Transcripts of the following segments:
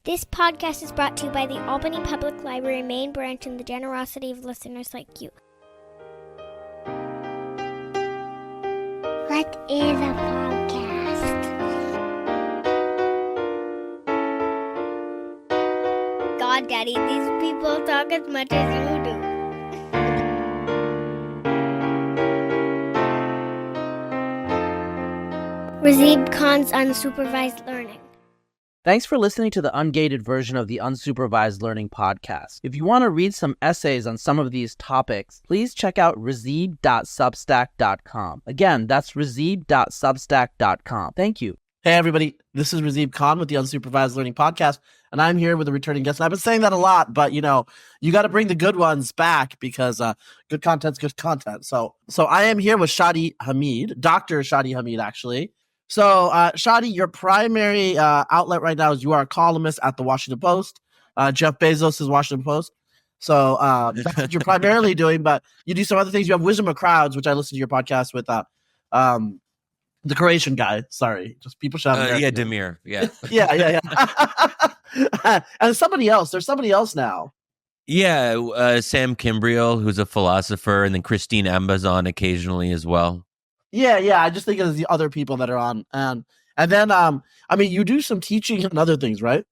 This podcast is brought to you by the Albany Public Library main branch and the generosity of listeners like you. What is a podcast? God, Daddy, these people talk as much as you do. Razib Khan's Unsupervised Learning. Thanks for listening to the ungated version of the Unsupervised Learning podcast. If you want to read some essays on some of these topics, please check out razib.substack.com. Again, that's razib.substack.com. Thank you. Hey, everybody. This is Razib Khan with the Unsupervised Learning podcast, and I'm here with a returning guest. And I've been saying that a lot, but, you got to bring the good ones back because good content's good content. So I am here with Shadi Hamid, Dr. Shadi Hamid, actually. So, Shadi, your primary outlet right now is you are a columnist at the Washington Post, Jeff Bezos' Washington Post. So that's what you're primarily doing, but you do some other things. You have Wisdom of Crowds, which I listened to your podcast with the Croatian guy. Sorry, just people shouting. Yeah, Demir. Yeah. yeah. And somebody else. There's somebody else now. Yeah, Sam Kimbriel, who's a philosopher, and then Christine Ambazon occasionally as well. Yeah. I just think of the other people that are on, and then you do some teaching and other things, right?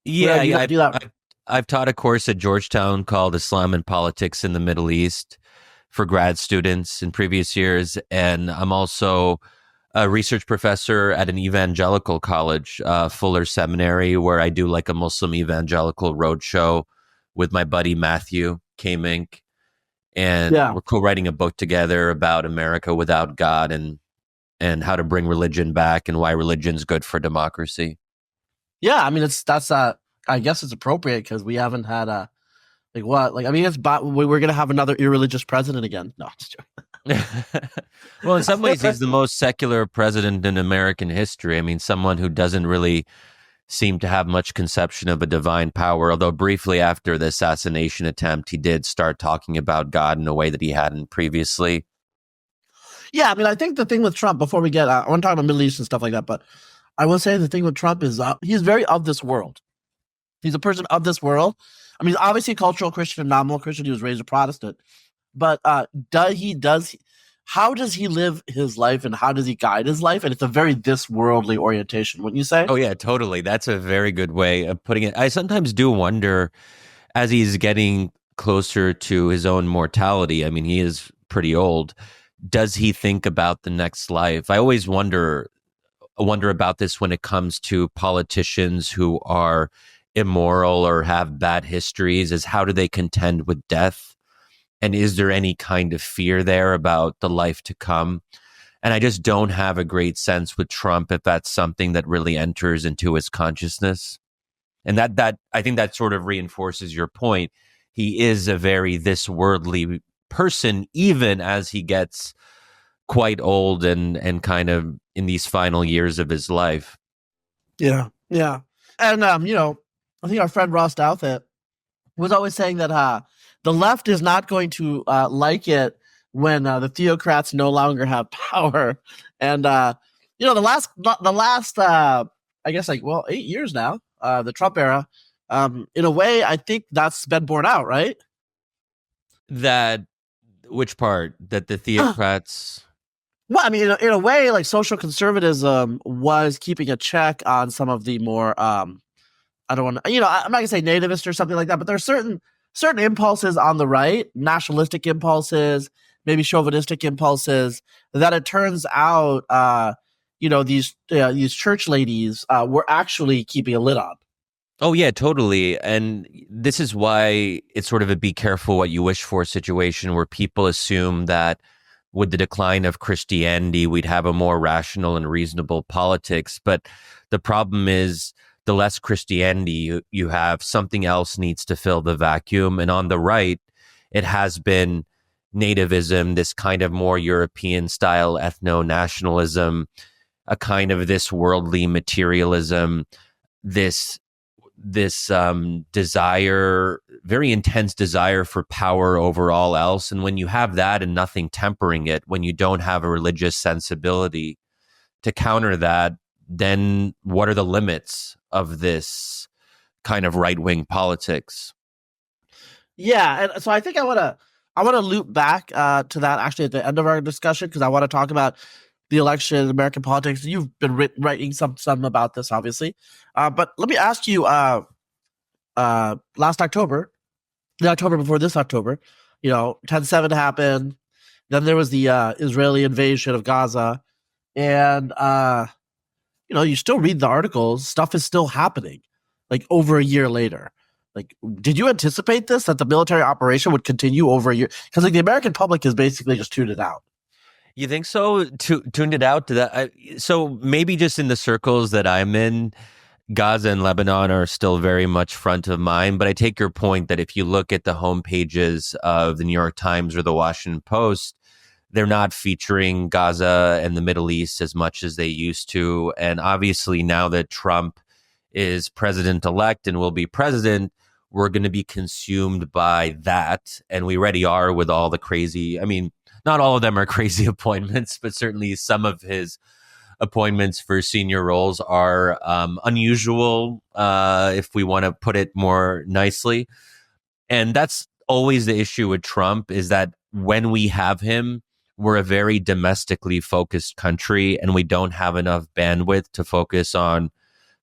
Yeah. I've taught a course at Georgetown called Islam and Politics in the Middle East for grad students in previous years, and I'm also a research professor at an evangelical college, Fuller Seminary, where I do like a Muslim evangelical roadshow with my buddy Matthew K-Mink. And we're co-writing a book together about America without God and how to bring religion back and why religion's good for democracy. Yeah, I guess it's appropriate because we haven't had we're going to have another irreligious president again. No, I'm just joking. Well, in some ways, he's the most secular president in American history. I mean, someone who doesn't really seem to have much conception of a divine power, although briefly after the assassination attempt, he did start talking about God in a way that he hadn't previously. Yeah, I think the thing with Trump, before we get, I want to talk about Middle East and stuff like that, but I will say the thing with Trump is he's very of this world. He's a person of this world. He's obviously a cultural Christian, a nominal Christian. He was raised a Protestant. But how does he live his life and how does he guide his life? And it's a very this worldly orientation, wouldn't you say? Oh, yeah, totally. That's a very good way of putting it. I sometimes do wonder, as he's getting closer to his own mortality, he is pretty old, does he think about the next life? I always wonder about this when it comes to politicians who are immoral or have bad histories, is how do they contend with death? And is there any kind of fear there about the life to come? And I just don't have a great sense with Trump if that's something that really enters into his consciousness. And that I think that sort of reinforces your point. He is a very this worldly person, even as he gets quite old and kind of in these final years of his life. Yeah. And, I think our friend Ross Douthat was always saying that the left is not going to like it when the theocrats no longer have power. And, the last 8 years now, the Trump era, in a way, I think that's been borne out, right? Which part? That the theocrats... Well, in a way, like social conservatism was keeping a check on some of the more, I don't want to, I'm not going to say nativist or something like that, but there are certain impulses on the right, nationalistic impulses, maybe chauvinistic impulses, that it turns out, these church ladies were actually keeping a lid on. Oh, yeah, totally. And this is why it's sort of a be careful what you wish for situation where people assume that with the decline of Christianity, we'd have a more rational and reasonable politics. But the problem is, the less Christianity you have, something else needs to fill the vacuum. And on the right, it has been nativism, this kind of more European style ethno-nationalism, a kind of this worldly materialism, this desire, very intense desire for power over all else. And when you have that and nothing tempering it, when you don't have a religious sensibility to counter that, then what are the limits of this kind of right-wing politics. Yeah, and so I think I want to loop back to that actually at the end of our discussion, because I want to talk about the election, American politics. You've been writing some about this, obviously, but let me ask you: last October, the October before this October, 10/7 happened. Then there was the Israeli invasion of Gaza, and you still read the articles. Stuff is still happening, like over a year later. Like, did you anticipate this, that the military operation would continue over a year? Because the American public has basically just tuned it out. You think so? Tuned it out to that? So maybe just in the circles that I'm in, Gaza and Lebanon are still very much front of mind. But I take your point that if you look at the home pages of the New York Times or the Washington Post, they're not featuring Gaza and the Middle East as much as they used to. And obviously now that Trump is president-elect and will be president, we're going to be consumed by that. And we already are with all the crazy, not all of them are crazy appointments, but certainly some of his appointments for senior roles are unusual, if we want to put it more nicely. And that's always the issue with Trump, is that when we have him, we're a very domestically focused country and we don't have enough bandwidth to focus on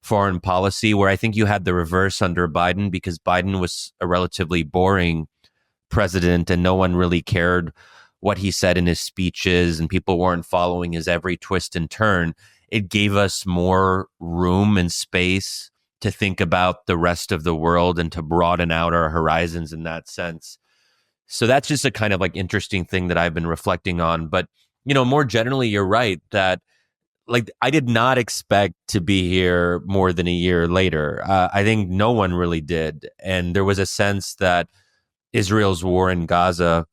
foreign policy, where I think you had the reverse under Biden, because Biden was a relatively boring president and no one really cared what he said in his speeches and people weren't following his every twist and turn. It gave us more room and space to think about the rest of the world and to broaden out our horizons in that sense. So that's just a kind of like interesting thing that I've been reflecting on. But, more generally, you're right that I did not expect to be here more than a year later. I think no one really did. And there was a sense that Israel's war in Gaza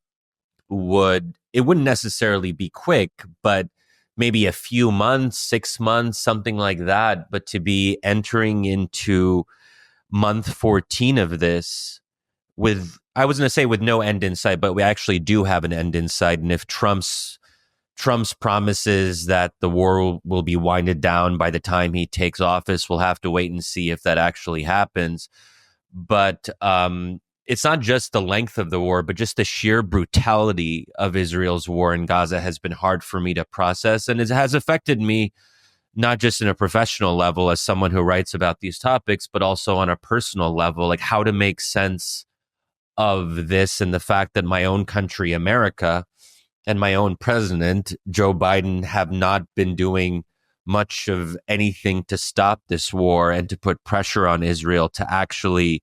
wouldn't necessarily be quick, but maybe a few months, 6 months, something like that. But to be entering into month 14 of this with, I was going to say with no end in sight, but we actually do have an end in sight. And if Trump's promises that the war will be winded down by the time he takes office, we'll have to wait and see if that actually happens. But it's not just the length of the war, but just the sheer brutality of Israel's war in Gaza has been hard for me to process. And it has affected me, not just in a professional level as someone who writes about these topics, but also on a personal level, like how to make sense of this and the fact that my own country, America, and my own president, Joe Biden, have not been doing much of anything to stop this war and to put pressure on Israel to actually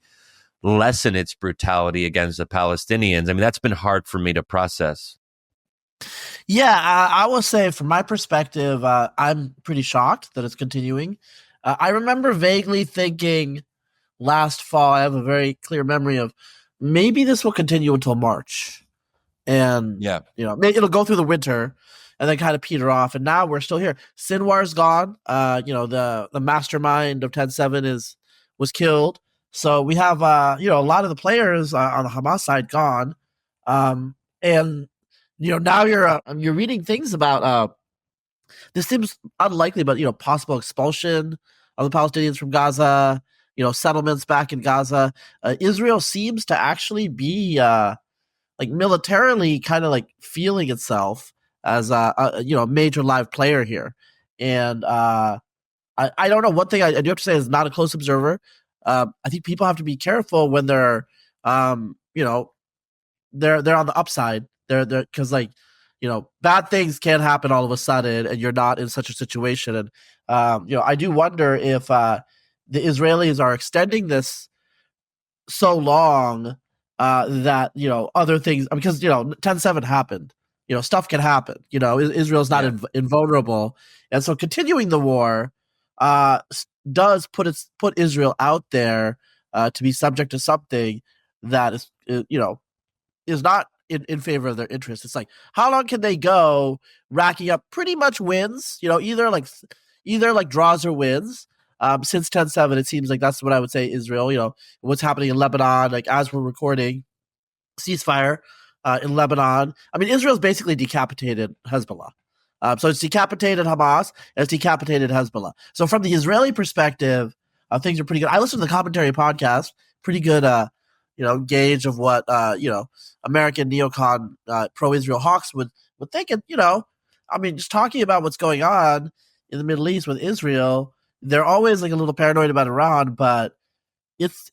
lessen its brutality against the Palestinians. That's been hard for me to process. Yeah, I will say from my perspective, I'm pretty shocked that it's continuing. I remember vaguely thinking last fall, I have a very clear memory of maybe this will continue until March. And, maybe it'll go through the winter and then kind of peter off. And now we're still here. Sinwar's gone. The mastermind of 10/7 was killed. So we have, a lot of the players on the Hamas side gone. And, now you're reading things about, this seems unlikely, but, possible expulsion of the Palestinians from Gaza, settlements back in Gaza. Israel seems to actually be, militarily kind of feeling itself as a major live player here. And I don't know. One thing I do have to say is not a close observer. I think people have to be careful when they're on the upside. They're because bad things can happen all of a sudden, and you're not in such a situation. And I do wonder if the Israelis are extending this so long that other things, because 10/7 happened. Stuff can happen. Israel's not invulnerable, and so continuing the war does put Israel out there to be subject to something that is not in favor of their interests. It's like, how long can they go racking up pretty much wins? Either draws or wins. Since 10/7, it seems like that's what I would say Israel, what's happening in Lebanon, as we're recording, ceasefire in Lebanon. Israel's basically decapitated Hezbollah. So it's decapitated Hamas and it's decapitated Hezbollah. So from the Israeli perspective, things are pretty good. I listen to the commentary podcast, pretty good, gauge of what American neocon pro-Israel hawks would think. And just talking about what's going on in the Middle East with Israel, they're always like a little paranoid about Iran, but it's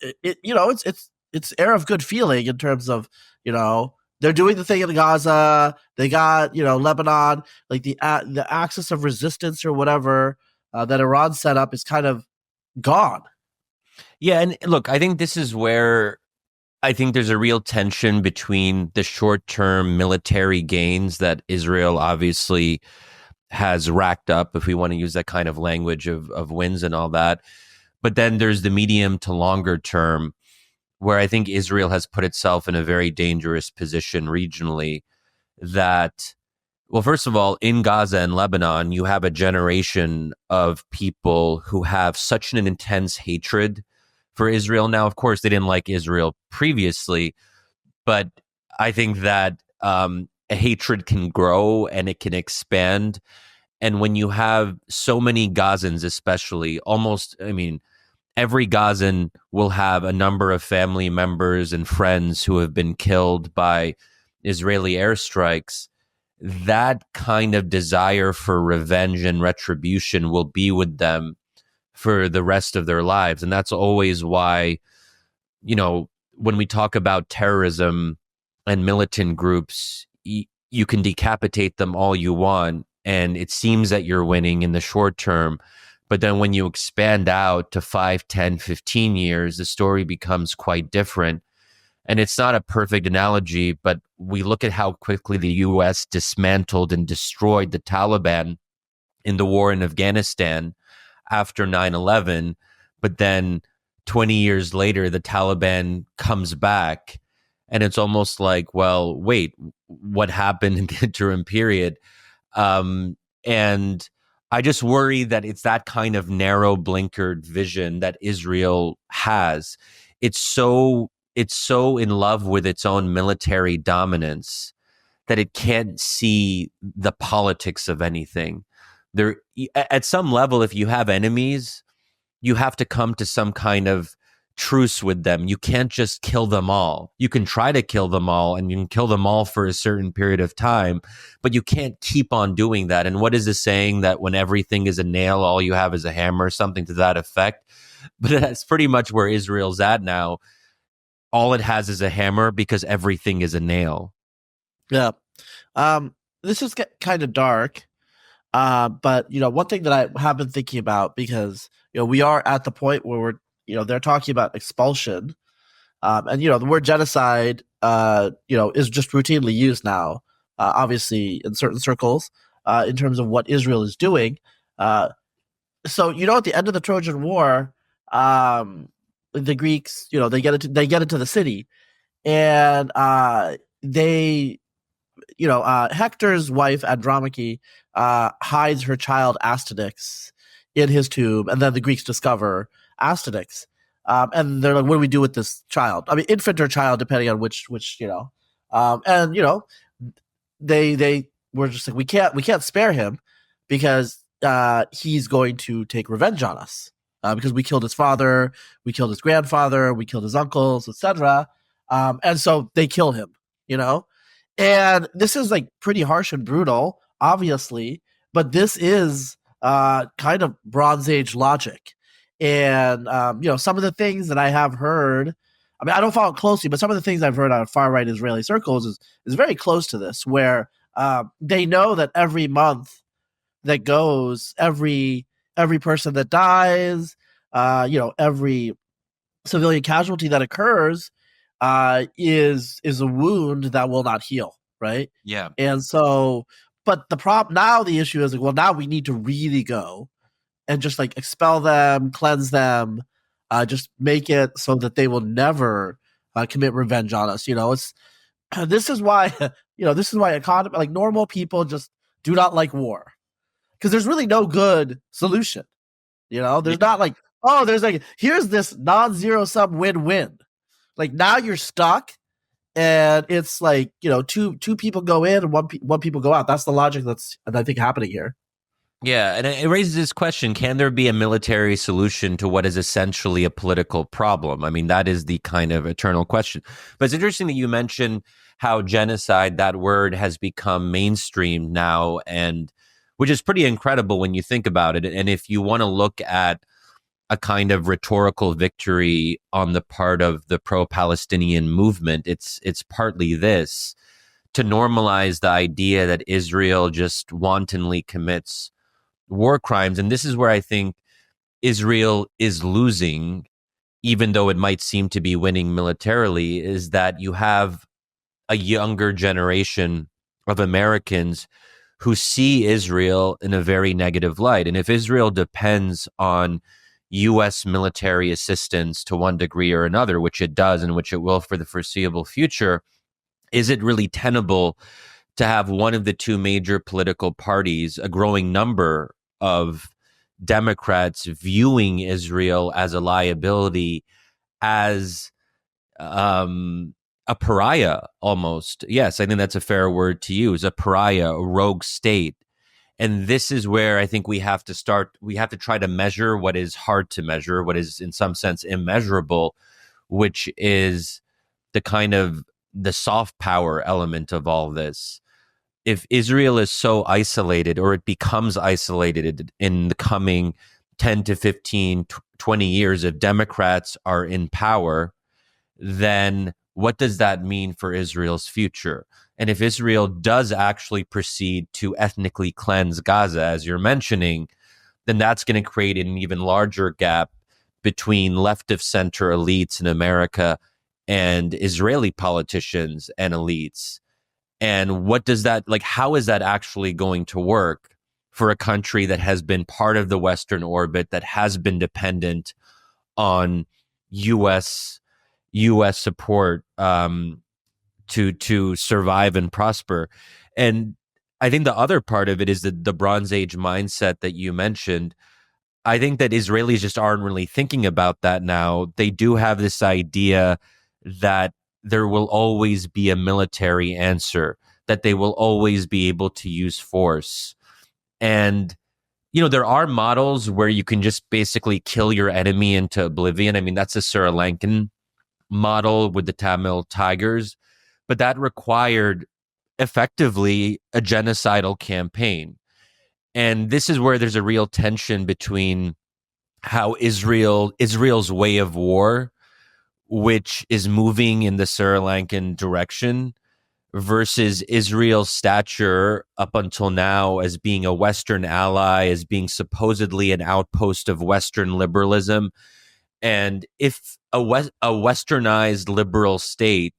air of good feeling in terms of they're doing the thing in Gaza. They got Lebanon, like the axis of resistance or whatever that Iran set up is kind of gone. Yeah, and look, I think this is where I think there's a real tension between the short-term military gains that Israel obviously has racked up, if we want to use that kind of language of wins and all that. But then there's the medium to longer term, where I think Israel has put itself in a very dangerous position regionally that, well, first of all, in Gaza and Lebanon, you have a generation of people who have such an intense hatred for Israel. Now, of course, they didn't like Israel previously, but I think that a hatred can grow and it can expand. And when you have so many Gazans, especially, every Gazan will have a number of family members and friends who have been killed by Israeli airstrikes. That kind of desire for revenge and retribution will be with them for the rest of their lives. And that's always why, when we talk about terrorism and militant groups, you can decapitate them all you want, and it seems that you're winning in the short term. But then when you expand out to 5, 10, 15 years, the story becomes quite different. And it's not a perfect analogy, but we look at how quickly the U.S. dismantled and destroyed the Taliban in the war in Afghanistan after 9/11. But then 20 years later, the Taliban comes back. And it's almost like, well, wait, what happened in the interim period? And I just worry that it's that kind of narrow blinkered vision that Israel has. It's so in love with its own military dominance that it can't see the politics of anything. There, at some level, if you have enemies, you have to come to some kind of truce with them. You can't just kill them all. You can try to kill them all, and you can kill them all for a certain period of time, but you can't keep on doing that. And what is the saying that when everything is a nail, all you have is a hammer, something to that effect? But that's pretty much where Israel's at now. All it has is a hammer because everything is a nail. Yeah. This is kind of dark. But one thing that I have been thinking about, because we are at the point where we're they're talking about expulsion, and the word genocide is just routinely used now, obviously in certain circles, in terms of what Israel is doing. So at the end of the Trojan War, the Greeks they get into the city, and they Hector's wife Andromache hides her child Astyanax in his tomb, and then the Greeks discover Astyanax, and they're like, "What do we do with this child? I mean, infant or child, depending on which they were just like, we can't spare him because he's going to take revenge on us because we killed his father, we killed his grandfather, we killed his uncles, etc. And so they kill him, and this is like pretty harsh and brutal, obviously, but this is kind of Bronze Age logic. And, some of the things that I have heard, I don't follow it closely, but some of the things I've heard out of far-right Israeli circles is very close to this, where they know that every month that goes, every person that dies, every civilian casualty that occurs is a wound that will not heal, right? Yeah. And so, but the issue is like, well, now we need to really go and just like expel them, cleanse them, just make it so that they will never commit revenge on us. This is why like normal people just do not like war, because there's really no good solution. There's not like, oh, there's like, here's this non-zero sum win-win. Like now you're stuck, and it's like two people go in and one people go out. That's the logic that's I think happening here. Yeah, and it raises this question, can there be a military solution to what is essentially a political problem? I mean, that is the kind of eternal question. But it's interesting that you mentioned how genocide, that word, has become mainstream now, and which is pretty incredible when you think about it. And if you want to look at a kind of rhetorical victory on the part of the pro-Palestinian movement, it's partly this, to normalize the idea that Israel just wantonly commits war crimes. And this is where I think Israel is losing, even though it might seem to be winning militarily, is that you have a younger generation of Americans who see Israel in a very negative light. And if Israel depends on U.S. military assistance to one degree or another, which it does and which it will for the foreseeable future, is it really tenable to have one of the two major political parties, a growing number of Democrats, viewing Israel as a liability, as a pariah almost? Yes, I think that's a fair word to use, a pariah, a rogue state. And this is where I think we have to try to measure what is hard to measure, what is in some sense immeasurable, which is the kind of the soft power element of all this. If Israel is so isolated, or it becomes isolated in the coming 10 to 15, 20 years, if Democrats are in power, then what does that mean for Israel's future? And if Israel does actually proceed to ethnically cleanse Gaza, as you're mentioning, then that's going to create an even larger gap between left of center elites in America and Israeli politicians and elites. And what does that, like, how is that actually going to work for a country that has been part of the Western orbit, that has been dependent on U.S. support to survive and prosper? And I think the other part of it is the Bronze Age mindset that you mentioned. I think that Israelis just aren't really thinking about that now. They do have this idea that there will always be a military answer, that they will always be able to use force. And, there are models where you can just basically kill your enemy into oblivion. I mean, that's a Sri Lankan model with the Tamil Tigers, but that required effectively a genocidal campaign. And this is where there's a real tension between how Israel's way of war, which is moving in the Sri Lankan direction, versus Israel's stature up until now as being a Western ally, as being supposedly an outpost of Western liberalism. And if a westernized liberal state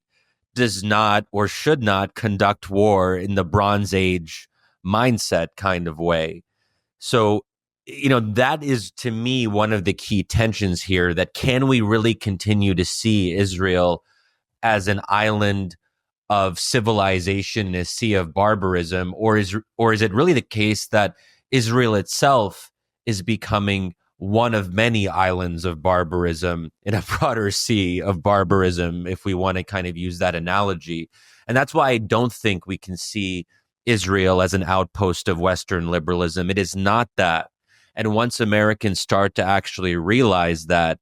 does not or should not conduct war in the Bronze Age mindset kind of way. So, that is, to me, one of the key tensions here, that can we really continue to see Israel as an island of civilization in a sea of barbarism, or is it really the case that Israel itself is becoming one of many islands of barbarism in a broader sea of barbarism, if we want to kind of use that analogy? And that's why I don't think we can see Israel as an outpost of Western liberalism. It is not that. And once Americans start to actually realize that,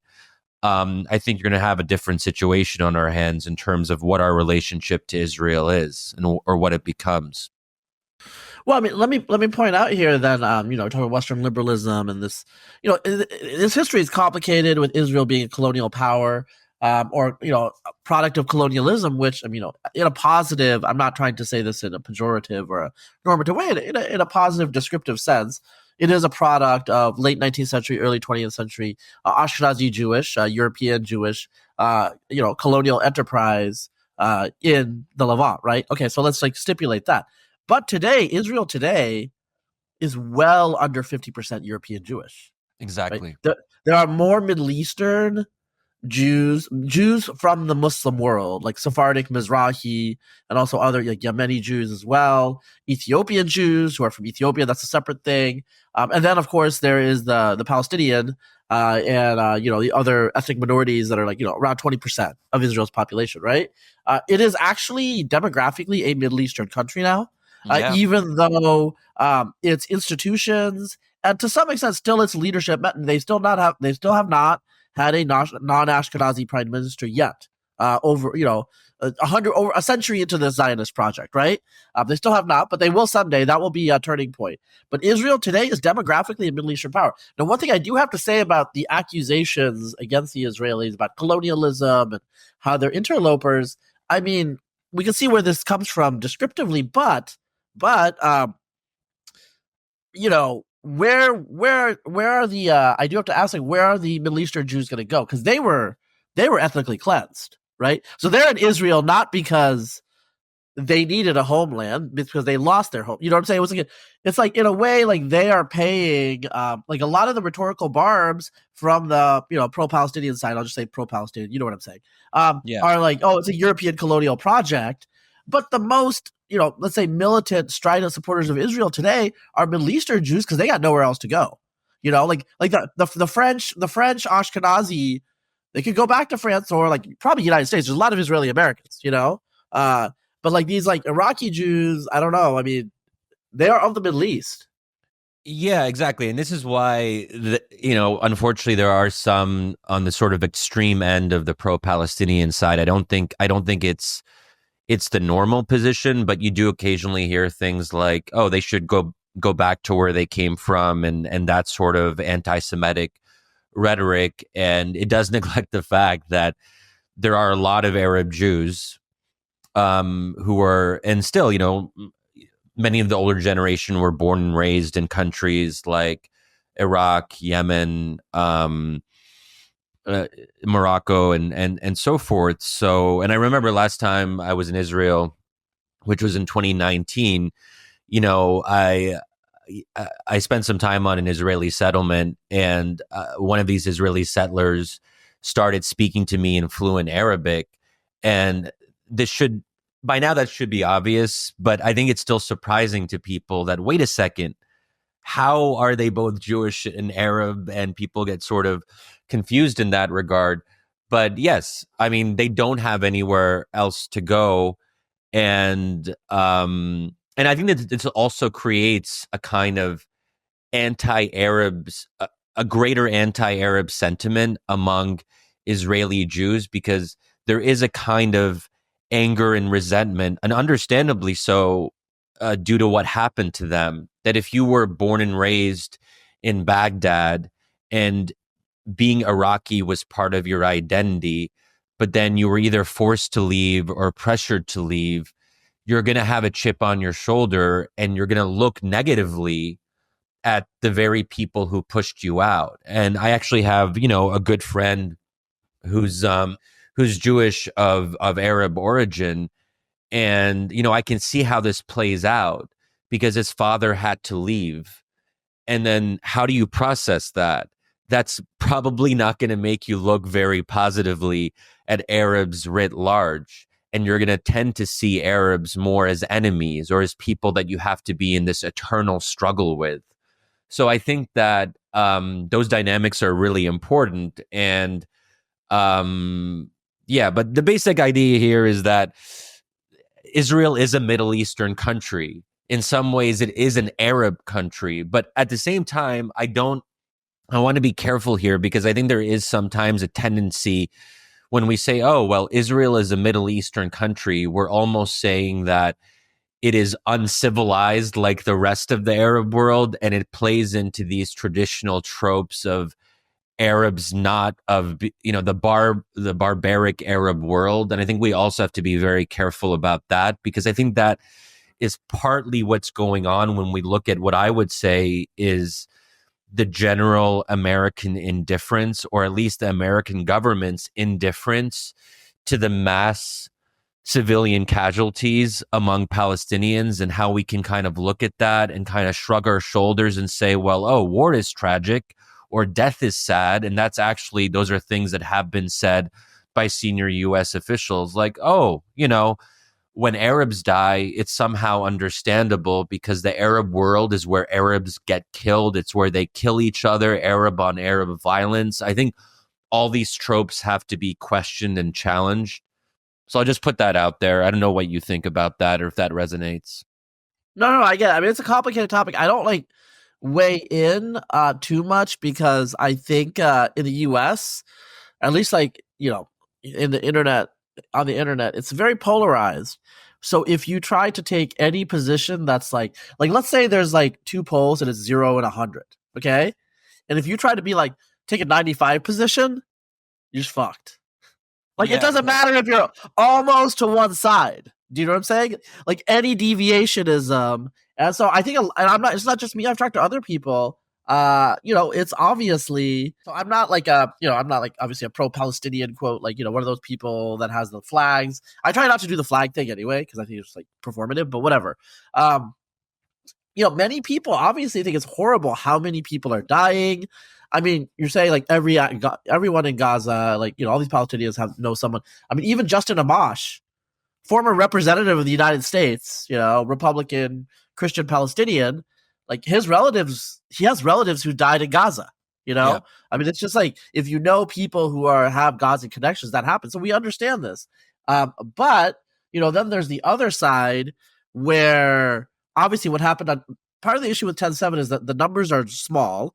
I think you're going to have a different situation on our hands in terms of what our relationship to Israel is, or what it becomes. Well, I mean, let me point out here that talking about Western liberalism and this, this history is complicated, with Israel being a colonial power, or a product of colonialism, which, in a positive, I'm not trying to say this in a pejorative or a normative way, in a positive descriptive sense. It is a product of late 19th century, early 20th century Ashkenazi Jewish, European Jewish, colonial enterprise in the Levant, right? Okay, so let's stipulate that. But today, Israel today is well under 50% European Jewish. Exactly. Right? There are more Middle Eastern Jews from the Muslim world, like Sephardic Mizrahi, and also other Yemeni Jews as well. Ethiopian Jews who are from Ethiopia, that's a separate thing. And then, of course, there is the Palestinian and the other ethnic minorities that are around 20% of Israel's population, right? It is actually demographically a Middle Eastern country now. Yeah. even though its institutions and to some extent still its leadership, they still have not had a non-Ashkenazi prime minister yet. Over over a century into the Zionist project, right? They still have not, but they will someday. That will be a turning point. But Israel today is demographically a Middle Eastern power. Now, one thing I do have to say about the accusations against the Israelis about colonialism and how they're interlopers, I mean, we can see where this comes from descriptively, but where are the I do have to ask, like, where are the Middle Eastern Jews going to go? Because they were ethnically cleansed, right? So they're in Israel not because they needed a homeland, because they lost their home. You know what I'm saying? It's like in a way, like they are paying like a lot of the rhetorical barbs from the pro-Palestinian side. I'll just say pro-Palestinian. You know what I'm saying? Are like, oh, it's a European colonial project. But the most, let's say militant, strident supporters of Israel today are Middle Eastern Jews because they got nowhere else to go. Like the French Ashkenazi, they could go back to France or like probably United States. There's a lot of Israeli Americans, but like these like Iraqi Jews, I don't know. I mean, they are of the Middle East. Yeah, exactly. And this is why, unfortunately, there are some on the sort of extreme end of the pro-Palestinian side. I don't think it's the normal position, but you do occasionally hear things like, oh, they should go back to where they came from, and that sort of anti-Semitic rhetoric. And it does neglect the fact that there are a lot of Arab Jews who are, and still, many of the older generation were born and raised in countries like Iraq, Yemen, Morocco, and so forth. So, and I remember last time I was in Israel, which was in 2019, I spent some time on an Israeli settlement, and one of these Israeli settlers started speaking to me in fluent Arabic. And by now that should be obvious, but I think it's still surprising to people that, wait a second, how are they both Jewish and Arab? And people get sort of confused in that regard. But yes, I mean, they don't have anywhere else to go. And I think that this also creates a kind of a greater anti-Arab sentiment among Israeli Jews, because there is a kind of anger and resentment, and understandably so, due to what happened to them, that if you were born and raised in Baghdad and being Iraqi was part of your identity, but then you were either forced to leave or pressured to leave, you're going to have a chip on your shoulder, and you're going to look negatively at the very people who pushed you out. And I actually have, a good friend who's Jewish of Arab origin. And, I can see how this plays out because his father had to leave. And then how do you process that? That's probably not going to make you look very positively at Arabs writ large. And you're going to tend to see Arabs more as enemies or as people that you have to be in this eternal struggle with. So I think that those dynamics are really important. And but the basic idea here is that Israel is a Middle Eastern country. In some ways, it is an Arab country. But at the same time, I want to be careful here, because I think there is sometimes a tendency when we say, oh, well, Israel is a Middle Eastern country, we're almost saying that it is uncivilized like the rest of the Arab world, and it plays into these traditional tropes of Arabs, not of the barbaric Arab world. And I think we also have to be very careful about that, because I think that is partly what's going on when we look at what I would say is the general American indifference, or at least the American government's indifference to the mass civilian casualties among Palestinians, and how we can kind of look at that and kind of shrug our shoulders and say, well, oh, war is tragic or death is sad. And those are things that have been said by senior US officials, like, oh, when Arabs die, it's somehow understandable because the Arab world is where Arabs get killed. It's where they kill each other, Arab on Arab violence. I think all these tropes have to be questioned and challenged. So I'll just put that out there. I don't know what you think about that or if that resonates. No, I get it. I mean, it's a complicated topic. I don't like weigh in too much because I think in the US, at least like, in the internet, on the internet, it's very polarized. So if you try to take any position that's like let's say there's like two poles and it's 0 and 100, okay? And if you try to be like take a 95 position, you're just fucked. Like, it doesn't matter if you're almost to one side. Do you know what I'm saying? Like, any deviation is and so I think, and it's not just me, I've talked to other people. It's obviously, so I'm not like I'm not like obviously a pro-Palestinian quote, like, one of those people that has the flags. I try not to do the flag thing anyway, because I think it's like performative, but whatever. Many people obviously think it's horrible how many people are dying. I mean, you're saying like everyone in Gaza, like, all these Palestinians know someone. I mean, even Justin Amash, former representative of the United States, Republican Christian Palestinian, like he has relatives who died in Gaza. Yeah. I mean, it's just like if people who have Gaza connections, that happens. So we understand this. But then there's the other side where obviously what happened on part of the issue with 10/7 is that the numbers are small,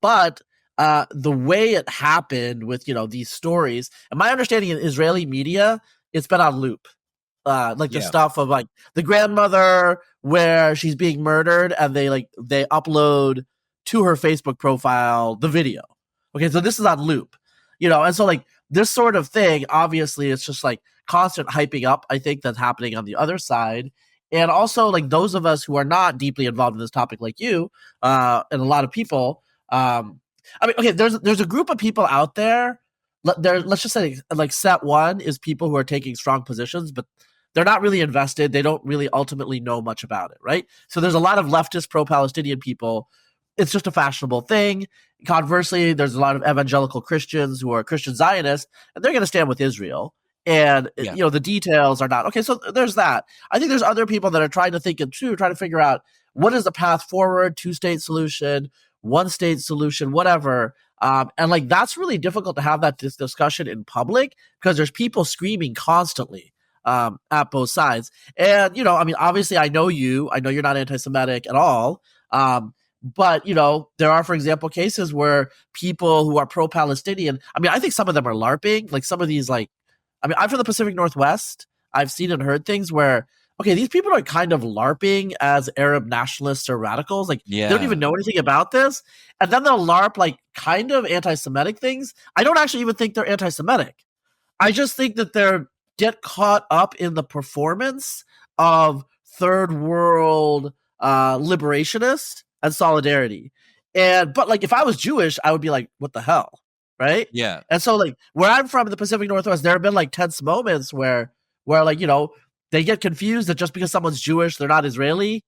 but the way it happened with these stories, and my understanding in Israeli media, it's been on loop. The stuff of like the grandmother where she's being murdered, and they upload to her Facebook profile the video. Okay, so this is on loop, and so like this sort of thing, obviously, it's just like constant hyping up. I think that's happening on the other side. And also, like those of us who are not deeply involved in this topic, like you, and a lot of people, I mean, okay, there's a group of people out there. Let's just say, like, set one is people who are taking strong positions, but they're not really invested. They don't really ultimately know much about it, right? So there's a lot of leftist pro-Palestinian people. It's just a fashionable thing. Conversely, there's a lot of evangelical Christians who are Christian Zionists, and they're going to stand with Israel. And, the details are not. Okay, so there's that. I think there's other people that are trying to think it through, trying to figure out what is the path forward, 2-state solution, 1-state solution, whatever. And like that's really difficult to have that discussion in public because there's people screaming constantly at both sides. And, I mean, obviously I know you're not anti-Semitic at all. But, there are, for example, cases where people who are pro-Palestinian, I mean, I think some of them are LARPing, like some of these, like, I mean, I'm from the Pacific Northwest. I've seen and heard things where, okay, these people are kind of LARPing as Arab nationalists or radicals. Like, they don't even know anything about this. And then they'll LARP, like, kind of anti-Semitic things. I don't actually even think they're anti-Semitic. I just think that they're get caught up in the performance of third world liberationist and solidarity. But like, if I was Jewish, I would be like, what the hell? Right? Yeah. And so like where I'm from in the Pacific Northwest, there have been like tense moments where like, they get confused that just because someone's Jewish, they're not Israeli.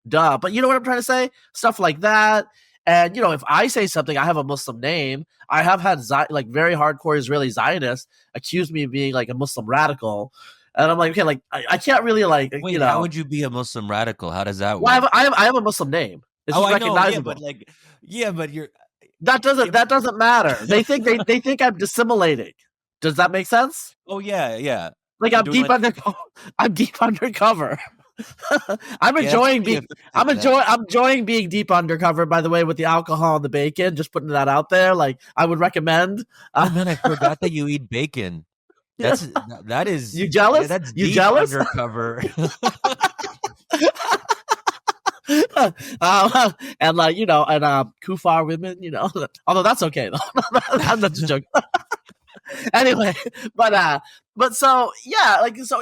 Duh. But you know what I'm trying to say? Stuff like that. And, if I say something, I have a Muslim name. I have had like very hardcore Israeli Zionists accuse me of being like a Muslim radical. And I'm like, okay, like I can't really like, wait, how would you be a Muslim radical? How does that work? Well, I have a Muslim name. It's recognizable. But you're that doesn't matter. They think I'm dissimulating. Does that make sense? Oh yeah. Like I'm deep undercover. I'm enjoying being deep undercover, by the way, with the alcohol and the bacon, just putting that out there. Like I would recommend. Oh man, I forgot that you eat bacon. That is you jealous? Yeah, that's you deep jealous? Undercover. And like and Kufar women, although that's okay though. I'm not just joking. Anyway, but so yeah, like so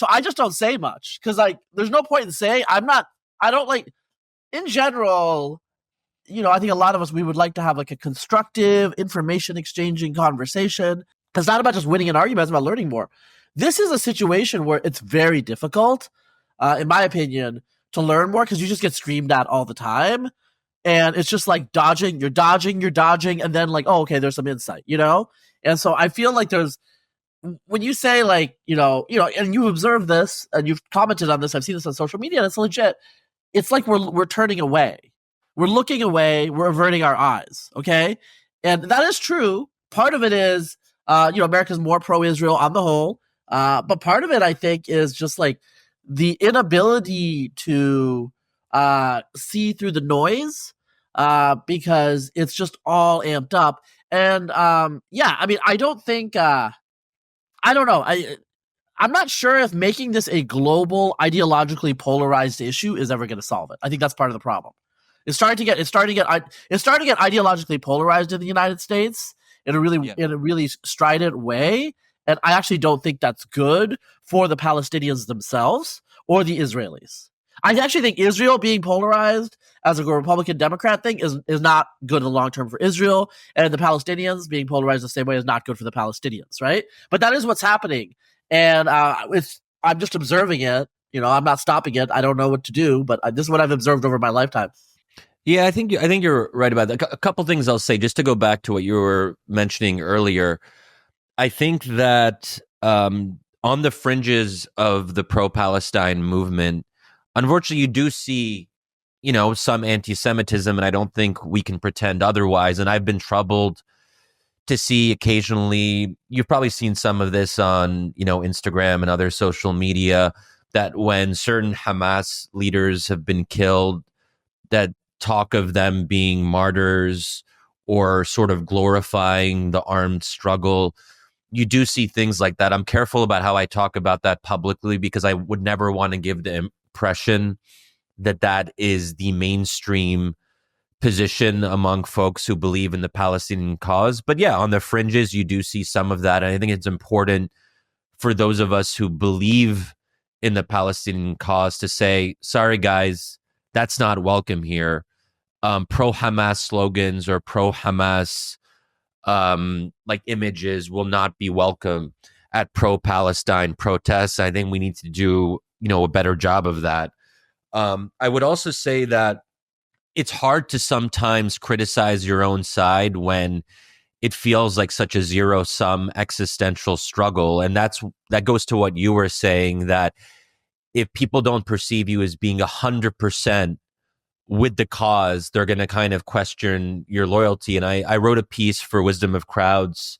I just don't say much because like there's no point in saying I don't like in general. I think a lot of us, we would like to have like a constructive information exchanging conversation. It's not about just winning an argument, it's about learning more. This is a situation where it's very difficult, in my opinion, to learn more because you just get screamed at all the time. And it's just like you're dodging, and then like, oh, okay, there's some insight, And so I feel like when you say like, and you observe this and you've commented on this, I've seen this on social media, and it's legit. It's like we're turning away. We're looking away, we're averting our eyes, okay? And that is true. Part of it is, America's more pro-Israel on the whole. But part of it, I think, is just like the inability to see through the noise because it's just all amped up. And I mean, I don't think I don't know. I'm not sure if making this a global, ideologically polarized issue is ever going to solve it. I think that's part of the problem. It's starting to get ideologically polarized in the United States in a really strident way, and I actually don't think that's good for the Palestinians themselves or the Israelis. I actually think Israel being polarized as a Republican Democrat thing is not good in the long term for Israel, and the Palestinians being polarized the same way is not good for the Palestinians, right? But that is what's happening, and I'm just observing it. I'm not stopping it. I don't know what to do, but this is what I've observed over my lifetime. Yeah, I think you're right about that. A couple things I'll say just to go back to what you were mentioning earlier. I think that on the fringes of the pro-Palestine movement, unfortunately, you do see, some anti-Semitism, and I don't think we can pretend otherwise. And I've been troubled to see occasionally, you've probably seen some of this on, Instagram and other social media, that when certain Hamas leaders have been killed, that talk of them being martyrs or sort of glorifying the armed struggle. You do see things like that. I'm careful about how I talk about that publicly because I would never want to give the impression that that is the mainstream position among folks who believe in the Palestinian cause. But yeah, on the fringes, you do see some of that. And I think it's important for those of us who believe in the Palestinian cause to say, sorry, guys, that's not welcome here. Pro-Hamas slogans or pro-Hamas images will not be welcome at pro-Palestine protests. I think we need to do, a better job of that. I would also say that it's hard to sometimes criticize your own side when it feels like such a zero-sum existential struggle. And that goes to what you were saying, that if people don't perceive you as being 100% with the cause, they're going to kind of question your loyalty. And I wrote a piece for Wisdom of Crowds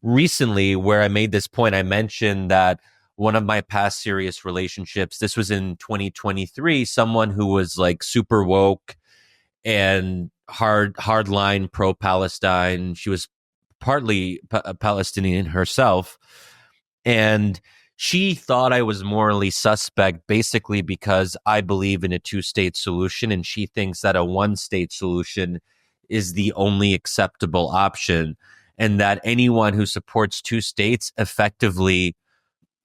recently where I made this point. I mentioned that one of my past serious relationships, this was in 2023, someone who was like super woke and hardline pro-Palestine. She was partly Palestinian herself. And she thought I was morally suspect basically because I believe in a two-state solution, and she thinks that a one-state solution is the only acceptable option, and that anyone who supports two states effectively,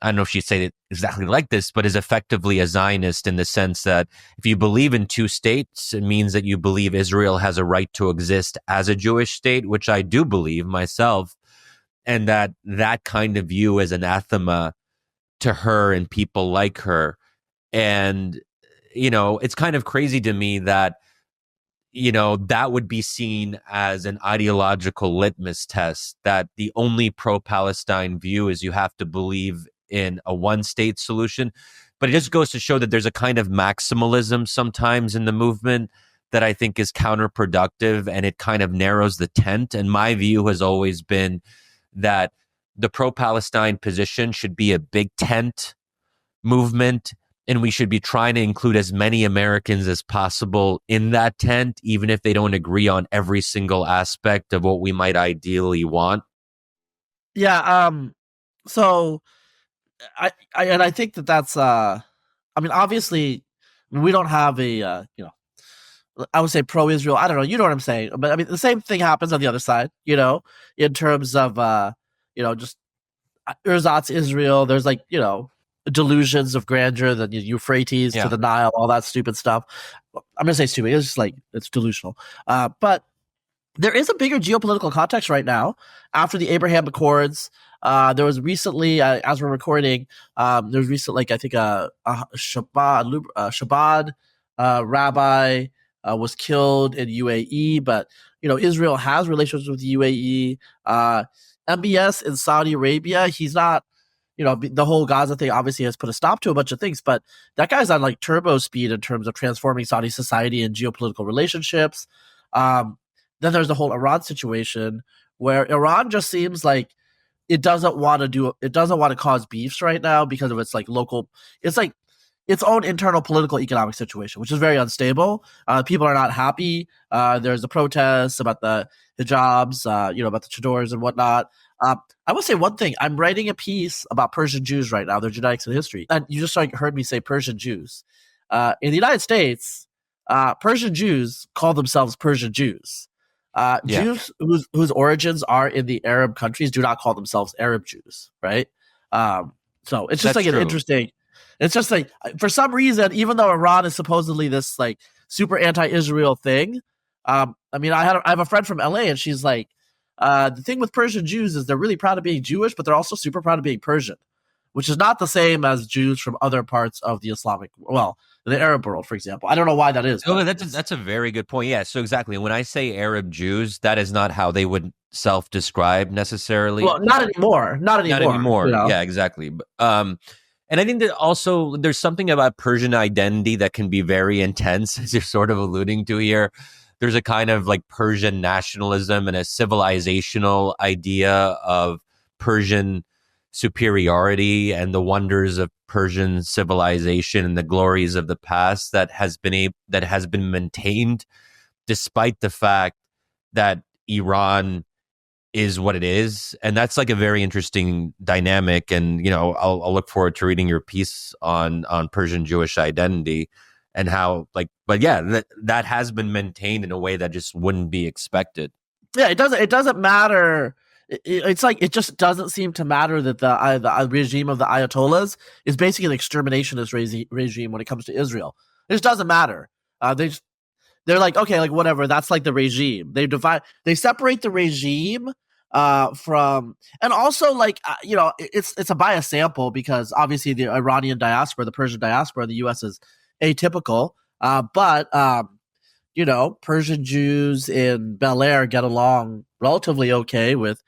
I don't know if she'd say it exactly like this, but is effectively a Zionist in the sense that if you believe in two states, it means that you believe Israel has a right to exist as a Jewish state, which I do believe myself, and that kind of view is anathema to her and people like her. And, it's kind of crazy to me that, that would be seen as an ideological litmus test, that the only pro-Palestine view is you have to believe in a one-state solution. But it just goes to show that there's a kind of maximalism sometimes in the movement that I think is counterproductive, and it kind of narrows the tent. And my view has always been that the pro-Palestine position should be a big tent movement, and we should be trying to include as many Americans as possible in that tent, even if they don't agree on every single aspect of what we might ideally want. Yeah. So I think that's obviously we don't have a I would say pro-Israel. I don't know. You know what I'm saying? But I mean, the same thing happens on the other side, in terms of, just ersatz Israel. There's delusions of grandeur, the Euphrates to the Nile, all that stupid stuff. I'm going to say stupid. It's just it's delusional. But there is a bigger geopolitical context right now after the Abraham Accords. There was recently, as we're recording, there was recently, I think, a Shabbat rabbi was killed in UAE, but Israel has relations with the UAE. MBS in Saudi Arabia, he's not, the whole Gaza thing obviously has put a stop to a bunch of things, but that guy's on turbo speed in terms of transforming Saudi society and geopolitical relationships. Then there's the whole Iran situation where Iran just seems like it doesn't want to cause beefs right now because of its like local. It's like its own internal political economic situation, which is very unstable. People are not happy. There's the protests about the hijabs, about the chadors and whatnot. I will say one thing. I'm writing a piece about Persian Jews right now, their genetics and history. And you just heard me say Persian Jews. In the United States, Persian Jews call themselves Persian Jews. Jews whose origins are in the Arab countries do not call themselves Arab Jews, right? So it's just an interesting. It's just like, for some reason, even though Iran is supposedly this like super anti-Israel thing, I have a friend from LA, and she's like, the thing with Persian Jews is they're really proud of being Jewish, but they're also super proud of being Persian, which is not the same as Jews from other parts of the the Arab world, for example. I don't know why that is. Oh, that's a very good point. Yeah, so exactly. When I say Arab Jews, that is not how they would self-describe necessarily. Well, not anymore. Not anymore. Yeah, exactly. And I think that also there's something about Persian identity that can be very intense, as you're sort of alluding to here. There's a kind of like Persian nationalism and a civilizational idea of Persian superiority and the wonders of Persian civilization and the glories of the past that has been maintained despite the fact that Iran is what it is. And that's like a very interesting dynamic. And, I'll look forward to reading your piece on Persian Jewish identity and how that has been maintained in a way that just wouldn't be expected. Yeah, it doesn't matter. It's like, it just doesn't seem to matter that the regime of the Ayatollahs is basically an exterminationist regime when it comes to Israel. It just doesn't matter. They're like, okay, like whatever. That's like the regime. They separate the regime from, and also like, it's a biased sample because obviously the Iranian diaspora, the Persian diaspora in the U.S. is atypical. But Persian Jews in Bel Air get along relatively okay with,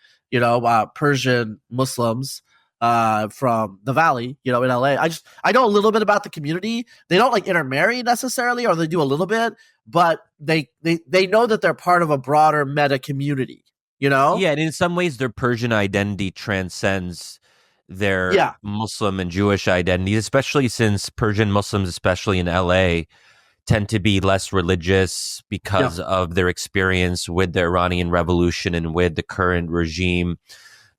Persian Muslims from the Valley, in LA. I know a little bit about the community. They don't like intermarry necessarily, or they do a little bit, but they know that they're part of a broader meta community, Yeah, and in some ways their Persian identity transcends their Muslim and Jewish identity, especially since Persian Muslims, especially in LA, tend to be less religious because of their experience with the Iranian Revolution and with the current regime.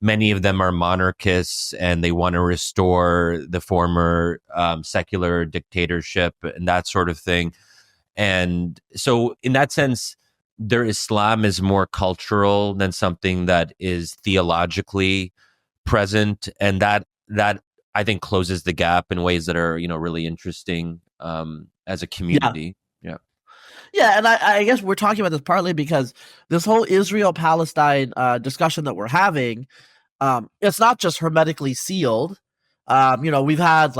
Many of them are monarchists and they want to restore the former secular dictatorship and that sort of thing. And so in that sense, their Islam is more cultural than something that is theologically present. And that I think closes the gap in ways that are, really interesting as a community. Yeah, and I guess we're talking about this partly because this whole Israel-Palestine discussion that we're having, it's not just hermetically sealed. We've had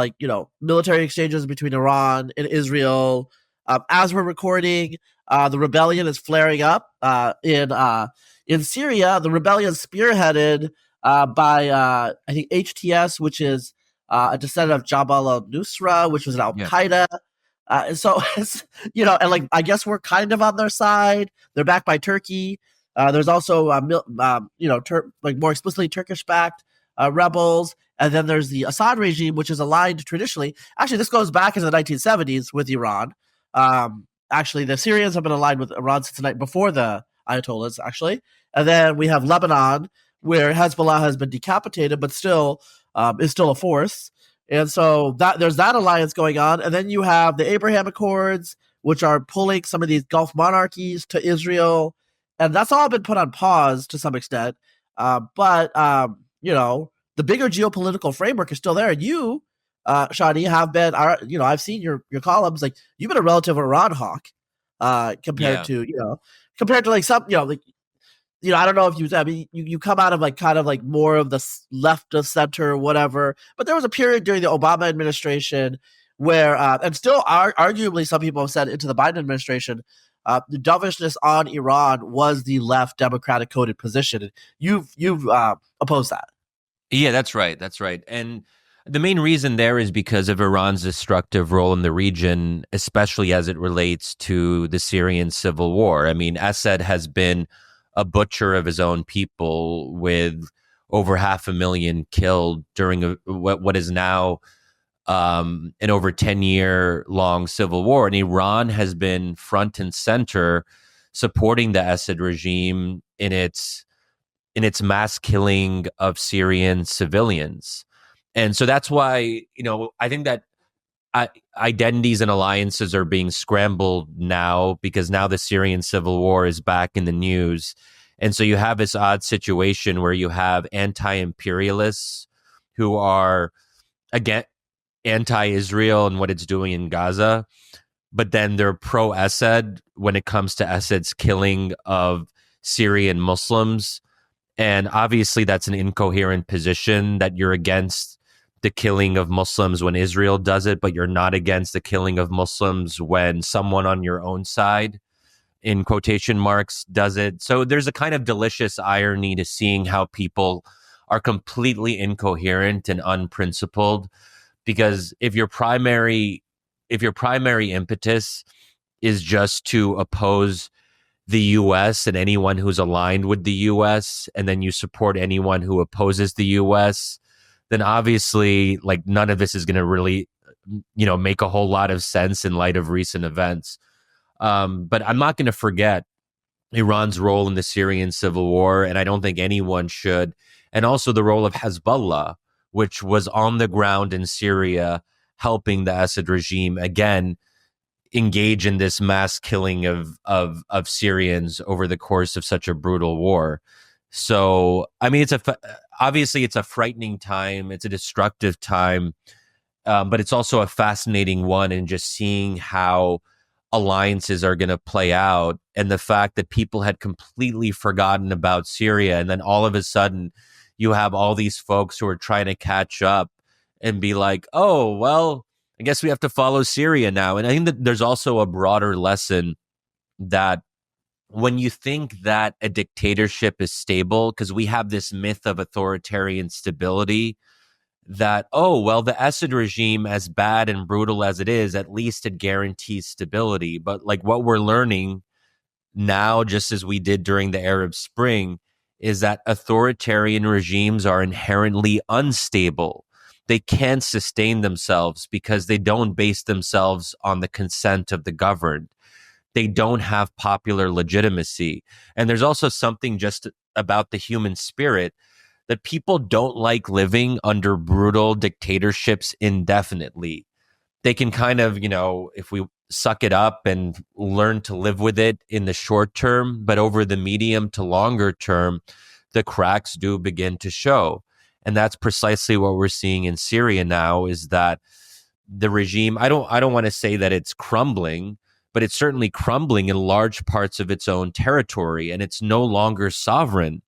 military exchanges between Iran and Israel. As we're recording, the rebellion is flaring up in Syria. The rebellion spearheaded by I think HTS, which is a descendant of Jabal al-Nusra, which was an Al-Qaeda. So it's, and like, I guess we're kind of on their side. They're backed by Turkey. There's also, more explicitly Turkish-backed rebels. And then there's the Assad regime, which is aligned traditionally. Actually, this goes back into the 1970s with Iran. Actually, the Syrians have been aligned with Iran since the night before the Ayatollahs, actually. And then we have Lebanon, where Hezbollah has been decapitated, but still is still a force. And so there's that alliance going on. And then you have the Abraham Accords, which are pulling some of these Gulf monarchies to Israel. And that's all been put on pause to some extent. But the bigger geopolitical framework is still there. And you, Shadi, have been, I've seen your columns. Like, you've been a relative Iran hawk compared to like some, I don't know if you come out of like kind of like more of the left of center or whatever, but there was a period during the Obama administration where, and still arguably some people have said into the Biden administration, the dovishness on Iran was the left democratic coded position. You've opposed that. Yeah, that's right. That's right. And the main reason there is because of Iran's destructive role in the region, especially as it relates to the Syrian civil war. I mean, Assad has been a butcher of his own people with over 500,000 killed during what is now an over 10-year long civil war. And Iran has been front and center supporting the Assad regime in its mass killing of Syrian civilians. And so that's why, I think that identities and alliances are being scrambled now, because now the Syrian civil war is back in the news. And so you have this odd situation where you have anti-imperialists who are, again, anti-Israel and what it's doing in Gaza, but then they're pro-Assad when it comes to Assad's killing of Syrian Muslims. And obviously that's an incoherent position, that you're against the killing of Muslims when Israel does it, but you're not against the killing of Muslims when someone on your own side, in quotation marks, does it. So there's a kind of delicious irony to seeing how people are completely incoherent and unprincipled, because if your primary impetus is just to oppose the U.S. and anyone who's aligned with the U.S., and then you support anyone who opposes the U.S., then obviously, like, none of this is going to really, make a whole lot of sense in light of recent events. But I'm not going to forget Iran's role in the Syrian civil war, and I don't think anyone should. And also the role of Hezbollah, which was on the ground in Syria, helping the Assad regime again engage in this mass killing of Syrians over the course of such a brutal war. So, I mean, obviously it's a frightening time. It's a destructive time, but it's also a fascinating one in just seeing how alliances are going to play out, and the fact that people had completely forgotten about Syria, and then all of a sudden you have all these folks who are trying to catch up and be like, oh, well, I guess we have to follow Syria now. And I think that there's also a broader lesson that when you think that a dictatorship is stable, because we have this myth of authoritarian stability, that, oh, well, the Assad regime, as bad and brutal as it is, at least it guarantees stability. But like what we're learning now, just as we did during the Arab Spring, is that authoritarian regimes are inherently unstable. They can't sustain themselves because they don't base themselves on the consent of the governed. They don't have popular legitimacy. And there's also something just about the human spirit that people don't like living under brutal dictatorships indefinitely. They can kind of, if we suck it up and learn to live with it in the short term, but over the medium to longer term, the cracks do begin to show. And that's precisely what we're seeing in Syria now, is that the regime, I don't want to say that it's crumbling, but it's certainly crumbling in large parts of its own territory, and it's no longer sovereign.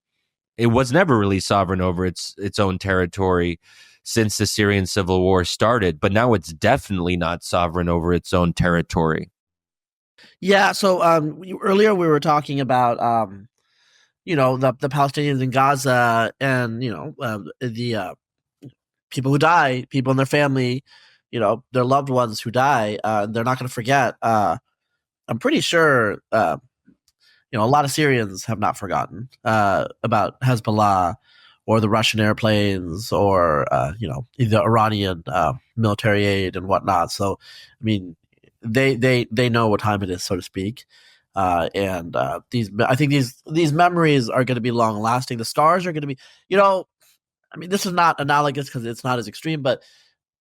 It was never really sovereign over its own territory since the Syrian civil war started, but now it's definitely not sovereign over its own territory. Yeah, so earlier we were talking about the Palestinians in Gaza, and the people who die, people in their family, their loved ones who die. They're not going to forget. I'm pretty sure a lot of Syrians have not forgotten about Hezbollah or the Russian airplanes or the Iranian military aid and whatnot. So, I mean, they know what time it is, so to speak. And I think these memories are going to be long lasting. The scars are going to be, I mean, this is not analogous because it's not as extreme, but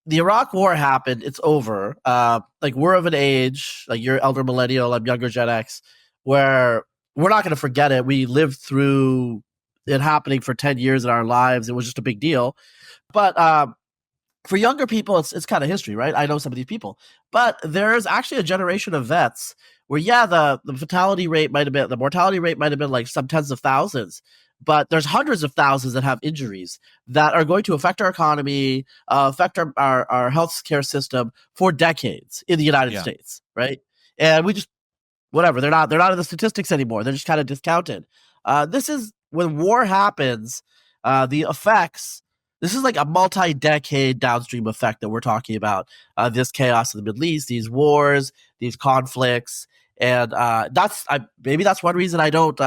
the Iraq War happened. It's over. Like, we're of an age, like you're elder millennial, I'm younger Gen X, where we're not going to forget it. We lived through it happening for 10 years in our lives. It was just a big deal. But for younger people, it's kind of history, right? I know some of these people. But there's actually a generation of vets where, the mortality rate might have been like some tens of thousands. But there's hundreds of thousands that have injuries that are going to affect our economy, affect our healthcare system for decades in the United States, right? And we just, whatever, they're not in the statistics anymore. They're just kind of discounted. This is when war happens, the effects. This is like a multi-decade downstream effect that we're talking about. This chaos in the Middle East, these wars, these conflicts, and maybe that's one reason I don't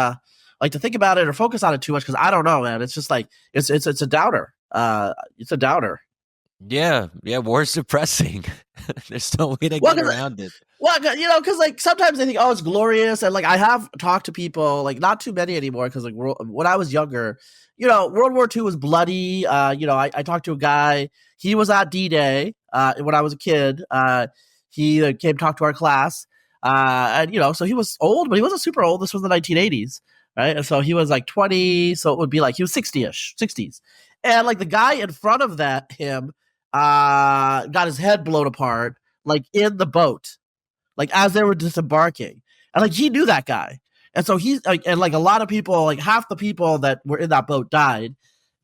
like to think about it or focus on it too much because I don't know, man. It's just like it's a downer. It's a downer. Yeah, war's depressing. There's no way to Well, get around it. Well, because like sometimes I think, oh, it's glorious, and like I have talked to people, like not too many anymore, because like when I was younger, World War II was bloody. I talked to a guy. He was at D-Day when I was a kid. He came talk to our class, and so he was old, but he wasn't super old. This was the 1980s, right? And so he was like 20, so it would be like he was 60-ish, 60s, and like the guy in front of him got his head blown apart, like in the boat, like as they were disembarking, and like he knew that guy, and so he's like, and like a lot of people, like half the people that were in that boat died,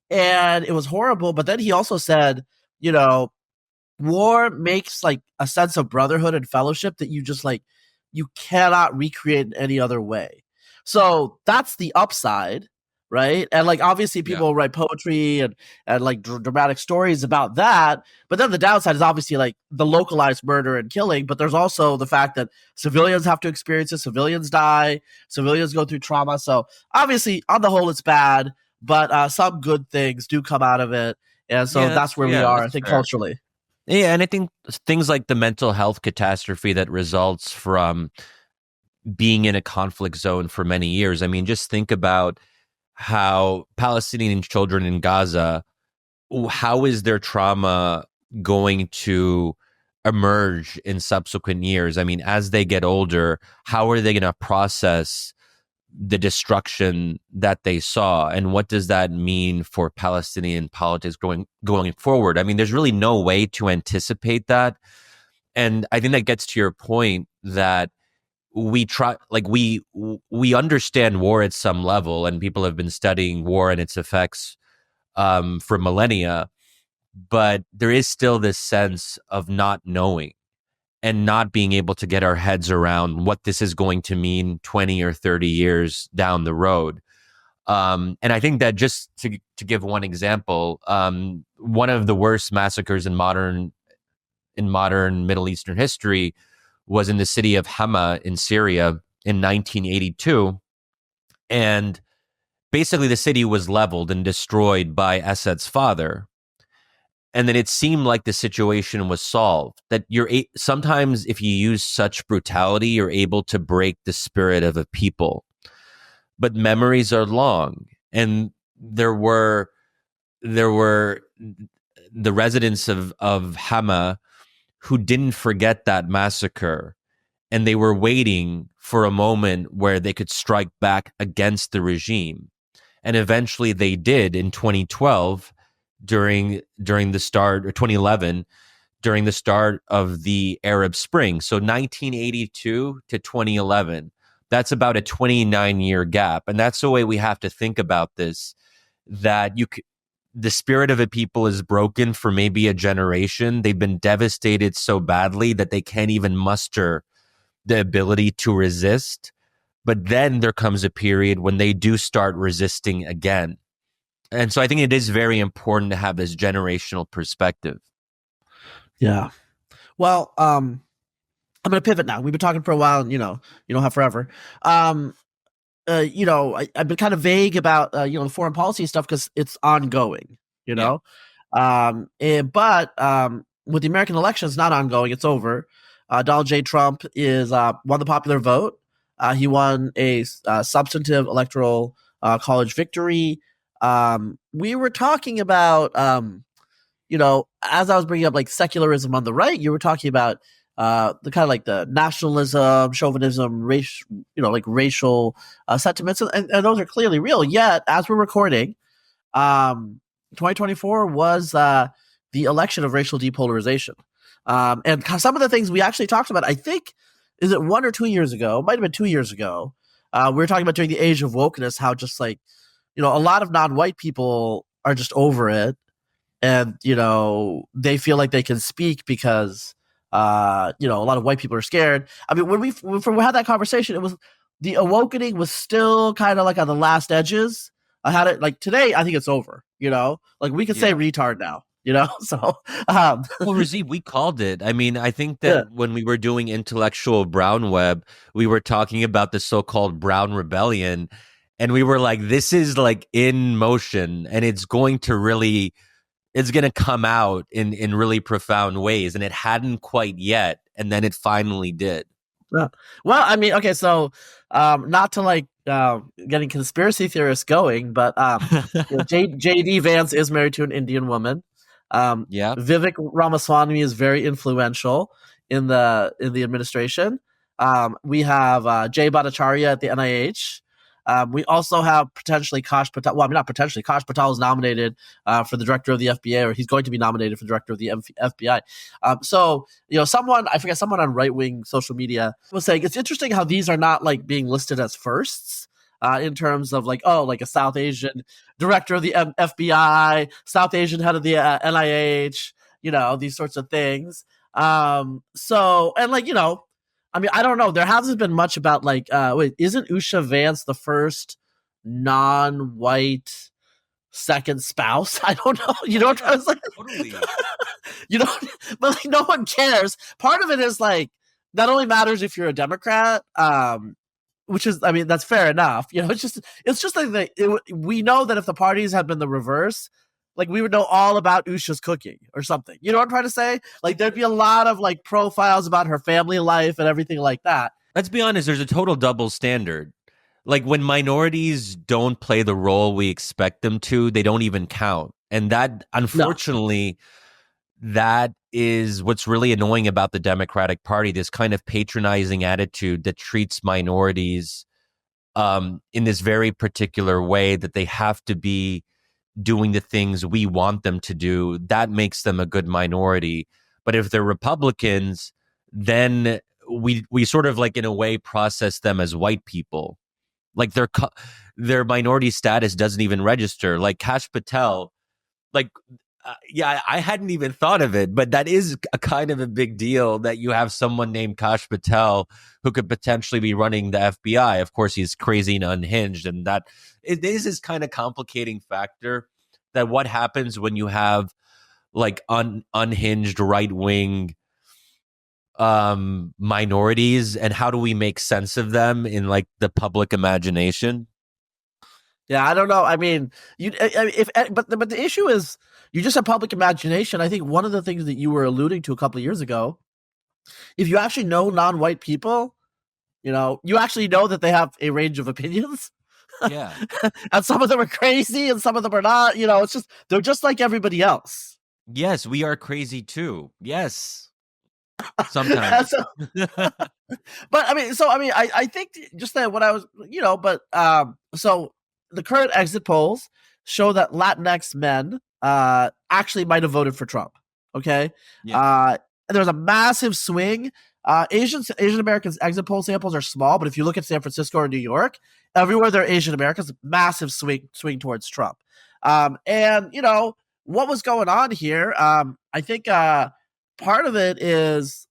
and it was horrible. But then he also said, war makes like a sense of brotherhood and fellowship that you cannot recreate in any other way. So that's the upside, right? And like obviously people write poetry and like dramatic stories about that, but then the downside is obviously like the localized murder and killing. But there's also the fact that civilians have to experience it, civilians die, civilians go through trauma. So obviously on the whole it's bad, but some good things do come out of it, and so that's where we are, I think, fair. Culturally. Yeah, and I think things like the mental health catastrophe that results from being in a conflict zone for many years. I mean, just think about how Palestinian children in Gaza, how is their trauma going to emerge in subsequent years? I mean, as they get older, how are they going to process the destruction that they saw, and what does that mean for Palestinian politics going forward? I mean, there's really no way to anticipate that, and I think that gets to your point that we try, like we understand war at some level, and people have been studying war and its effects for millennia, but there is still this sense of not knowing and not being able to get our heads around what this is going to mean 20 or 30 years down the road. And I think that, just to give one example, one of the worst massacres in modern Middle Eastern history was in the city of Hama in Syria in 1982. And basically the city was leveled and destroyed by Assad's father. And then it seemed like the situation was solved. That sometimes if you use such brutality, you're able to break the spirit of a people. But memories are long. And there were the residents of Hama who didn't forget that massacre, and they were waiting for a moment where they could strike back against the regime. And eventually they did in 2012 during the start, or 2011, during the start of the Arab Spring. So 1982 to 2011, that's about a 29-year gap. And that's the way we have to think about this, that the spirit of a people is broken for maybe a generation. They've been devastated so badly that they can't even muster the ability to resist. But then there comes a period when they do start resisting again. And so I think it is very important to have this generational perspective. Yeah. Well, I'm going to pivot now. We've been talking for a while, and you don't have forever. I've been kind of vague about the foreign policy stuff because it's ongoing, but with the American election, it's not ongoing, it's over. Donald J. Trump won the popular vote. He won a substantive electoral college victory. We were talking about as I was bringing up like secularism on the right, you were talking about the kind of like the nationalism, chauvinism, racial sentiments, and those are clearly real. Yet, as we're recording, 2024 was the election of racial depolarization, and some of the things we actually talked about, I think, is it 1 or 2 years ago? It might have been 2 years ago. We were talking about during the age of wokeness, how just like a lot of non-white people are just over it, and they feel like they can speak because a lot of white people are scared. I mean, when we had that conversation, it was the awakening was still kind of like on the last edges. I had it like today. I think it's over. Like we can say retard now. So well, Razib, we called it. I mean, I think that when we were doing intellectual brown web, we were talking about the so-called brown rebellion, And we were like, this is like in motion, and it's going to come out in really profound ways. And it hadn't quite yet. And then it finally did. Yeah. Well, I mean, okay, so not to like getting conspiracy theorists going, but JD Vance is married to an Indian woman. Yeah. Vivek Ramaswamy is very influential in the administration. We have Jay Bhattacharya at the NIH. We also have potentially Kash Patel. Well, I mean, not potentially. Kash Patel is nominated for the director of the FBI, or he's going to be nominated for the director of the FBI. So, someone on right-wing social media was saying it's interesting how these are not like being listed as firsts in terms of like, like a South Asian director of the FBI, South Asian head of the NIH, these sorts of things. So, and like, I mean, I don't know. There hasn't been much about like, isn't Usha Vance the first non-white second spouse? I don't know. You know what I was like? Totally. But like, no one cares. Part of it is like, that only matters if you're a Democrat, which is, I mean, that's fair enough. It's just like we know that if the parties had been the reverse, like we would know all about Usha's cooking or something. You know what I'm trying to say? Like there'd be a lot of like profiles about her family life and everything like that. Let's be honest, there's a total double standard. Like when minorities don't play the role we expect them to, they don't even count. And that, unfortunately, that is what's really annoying about the Democratic Party, this kind of patronizing attitude that treats minorities in this very particular way, that they have to be doing the things we want them to do. That makes them a good minority. But if they're Republicans, then we sort of like in a way process them as white people. Like their minority status doesn't even register. Like Kash Patel, like I hadn't even thought of it, but that is a kind of a big deal that you have someone named Kash Patel who could potentially be running the FBI. Of course, he's crazy and unhinged, and that it is this kind of complicating factor that what happens when you have like unhinged right-wing minorities, and how do we make sense of them in like the public imagination? Yeah, I don't know. I mean, but the issue is you just have public imagination. I think one of the things that you were alluding to a couple of years ago, if you actually know non-white people, you actually know that they have a range of opinions. Yeah. And some of them are crazy and some of them are not. It's just, they're just like everybody else. Yes, we are crazy too. Yes. Sometimes. But I think just that what I was, so the current exit polls show that Latinx men actually might have voted for Trump. Okay. Yeah. And there was a massive swing. Asian Americans exit poll samples are small, but if you look at San Francisco or New York, everywhere there are Asian Americans, massive swing towards Trump. And what was going on here? I think part of it is,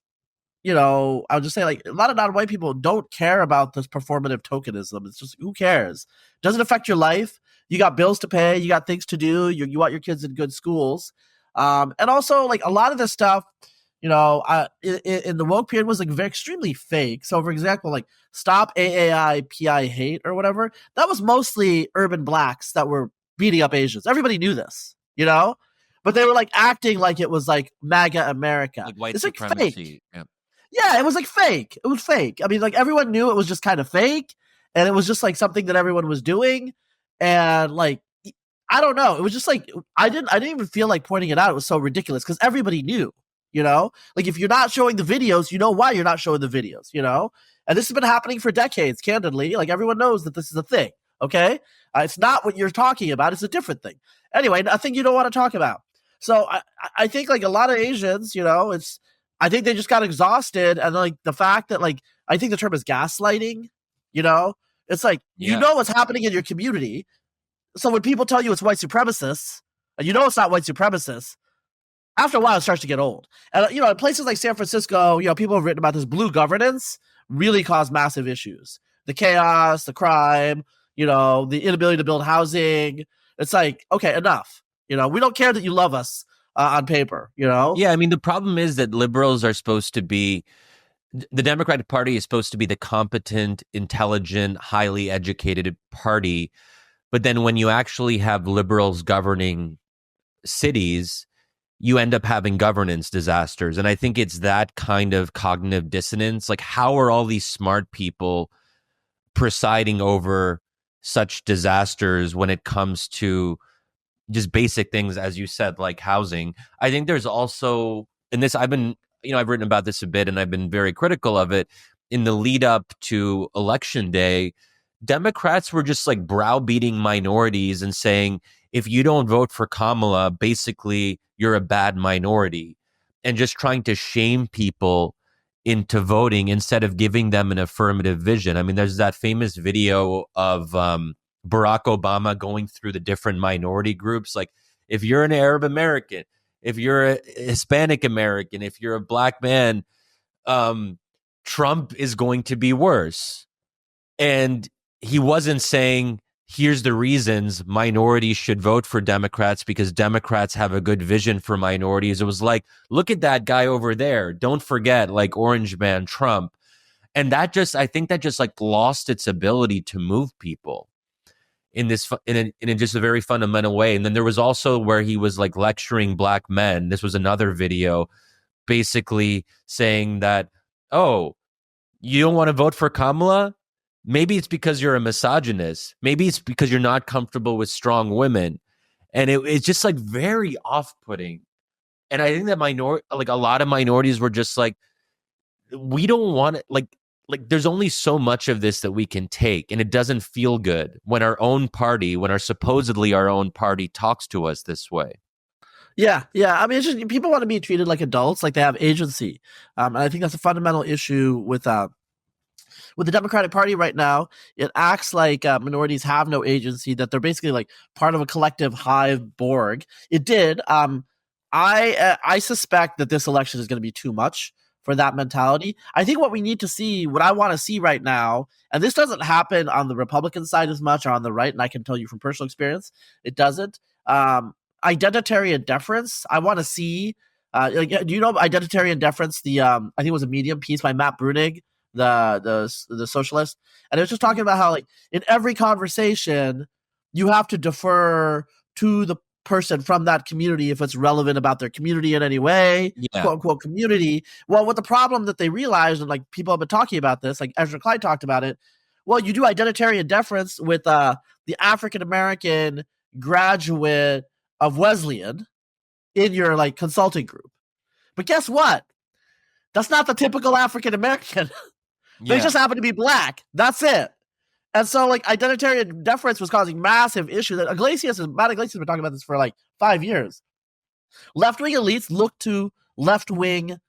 I'll just say like a lot of non-white people don't care about this performative tokenism. It's just, who cares? Doesn't affect your life. You got bills to pay. You got things to do. You want your kids in good schools. And also like a lot of this stuff, in the woke period was like very extremely fake. So for example, like Stop AAI Hate or whatever, that was mostly urban blacks that were beating up Asians. Everybody knew this, but they were like acting like it was like MAGA America. Like white it's supremacy. Like fake. Yeah. Yeah, it was like fake. It was fake. I mean, like everyone knew it was just kind of fake, and it was just like something that everyone was doing, and like I don't know. It was just like I didn't even feel like pointing it out. It was so ridiculous because everybody knew. Like if you're not showing the videos, you know why you're not showing the videos. And this has been happening for decades. Candidly, like everyone knows that this is a thing. Okay, it's not what you're talking about. It's a different thing. Anyway, a thing you don't want to talk about. So I think like a lot of Asians, I think they just got exhausted, and like the fact that like I think the term is gaslighting. It's like what's happening in your community. So when people tell you it's white supremacists, and it's not white supremacists, after a while it starts to get old. And in places like San Francisco, people have written about this blue governance really caused massive issues. The chaos, the crime, the inability to build housing. It's like, okay, enough. We don't care that you love us on paper, Yeah, I mean, the problem is that liberals are supposed to be the Democratic Party is supposed to be the competent, intelligent, highly educated party. But then when you actually have liberals governing cities, you end up having governance disasters. And I think it's that kind of cognitive dissonance. Like, how are all these smart people presiding over such disasters when it comes to just basic things, as you said, like housing? I think there's also, and this, I've written about this a bit and I've been very critical of it. In the lead up to election day, Democrats were just like browbeating minorities and saying, if you don't vote for Kamala, basically you're a bad minority, and just trying to shame people into voting instead of giving them an affirmative vision. I mean, there's that famous video of Barack Obama going through the different minority groups. Like, if you're an Arab American, if you're a Hispanic American, if you're a black man, Trump is going to be worse. And he wasn't saying, here's the reasons minorities should vote for Democrats because Democrats have a good vision for minorities. It was like, look at that guy over there. Don't forget, like, Orange Man Trump. And I think that just like lost its ability to move people in this, in just a very fundamental way. And then there was also where he was like lecturing black men. This was another video basically saying that, oh, you don't want to vote for Kamala? Maybe it's because you're a misogynist. Maybe it's because you're not comfortable with strong women. And it's just like very off-putting. And I think that a lot of minorities were just like, we don't want it. Like there's only so much of this that we can take. And it doesn't feel good when our supposedly our own party talks to us this way. Yeah. I mean, it's just people want to be treated like adults, like they have agency. And I think that's a fundamental issue with the Democratic Party right now. It acts like minorities have no agency, that they're basically like part of a collective hive Borg. It did. I suspect that this election is going to be too much for that mentality. I think what I want to see right now, and this doesn't happen on the Republican side as much or on the right, and I can tell you from personal experience, it doesn't. Identitarian deference. I want to see. Do you know identitarian deference? I think it was a Medium piece by Matt Brunig, the socialist, and it was just talking about how, like, in every conversation you have to defer to the person from that community if it's relevant about their community in any way, quote unquote community. Well, what the problem that they realized, and like people have been talking about this, like Ezra Klein talked about it. Well, you do identitarian deference with the African American graduate of Wesleyan in your like consulting group, but guess what? That's not the typical African American. They just happen to be black. That's it. And so, like, identitarian deference was causing massive issues. Matt Iglesias has been talking about this for like 5 years. Left-wing elites look to left-wing,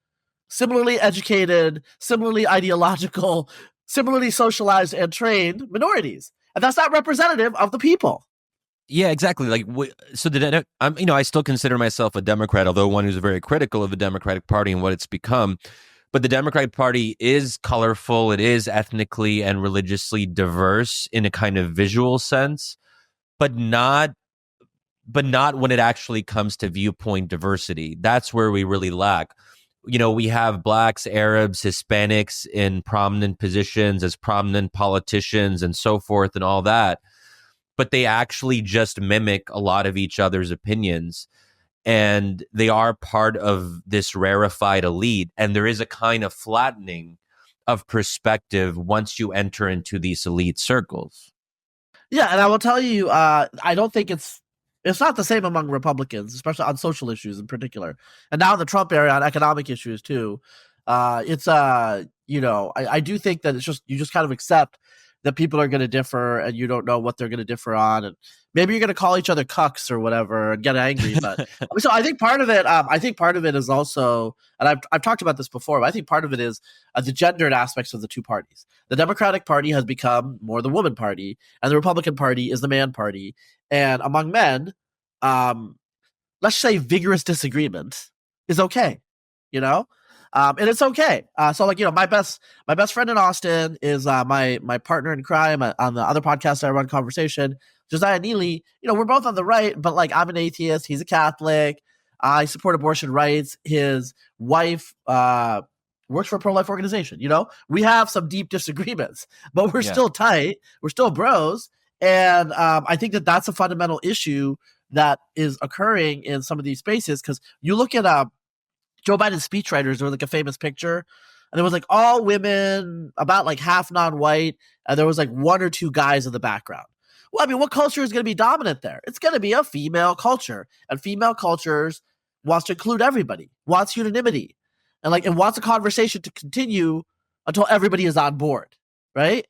similarly educated, similarly ideological, similarly socialized and trained minorities, and that's not representative of the people. Yeah, exactly. Like, so I still consider myself a Democrat, although one who's very critical of the Democratic Party and what it's become. But the Democratic Party is colorful. It is ethnically and religiously diverse in a kind of visual sense, but not when it actually comes to viewpoint diversity. That's where we really lack. We have blacks, Arabs, Hispanics in prominent positions as prominent politicians and so forth and all that. But they actually just mimic a lot of each other's opinions. And they are part of this rarefied elite. And there is a kind of flattening of perspective once you enter into these elite circles. Yeah, and I will tell you, I don't think it's not the same among Republicans, especially on social issues in particular. And now in the Trump era on economic issues too. I do think that you just kind of accept that people are going to differ and you don't know what they're going to differ on. And maybe you're going to call each other cucks or whatever and get angry. But so I think part of it is also, and I've talked about this before, but I think part of it is the gendered aspects of the two parties. The Democratic Party has become more the woman party, and the Republican Party is the man party. And among men, let's say vigorous disagreement is okay, and it's okay. So like, my best friend in Austin is my partner in crime on the other podcast I run, Conversation, Josiah Neely. We're both on the right, but like, I'm an atheist, he's a Catholic. I support abortion rights. His wife works for a pro-life organization. We have some deep disagreements, but we're Yeah. still tight. We're still bros. And I think that that's a fundamental issue that is occurring in some of these spaces. Because you look at Joe Biden's speechwriters, there was like a famous picture, and it was like all women, about like half non-white, and there was like one or two guys in the background. Well, I mean, what culture is going to be dominant there? It's going to be a female culture, and female cultures wants to include everybody, wants unanimity, and wants a conversation to continue until everybody is on board, right?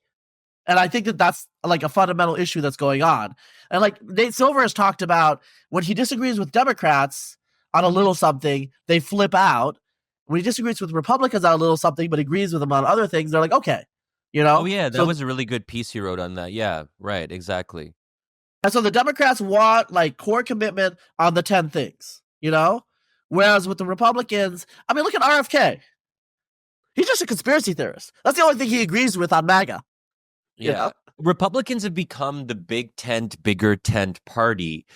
And I think that that's like a fundamental issue that's going on. And like Nate Silver has talked about, when he disagrees with Democrats on a little something, they flip out. When he disagrees with Republicans on a little something, but agrees with them on other things, they're like, okay, Oh yeah, that was a really good piece he wrote on that. Yeah, right, exactly. And so the Democrats want like core commitment on the 10 things, whereas with the Republicans, I mean, look at RFK. He's just a conspiracy theorist. That's the only thing he agrees with on MAGA. Yeah. Republicans have become the big tent, bigger tent party,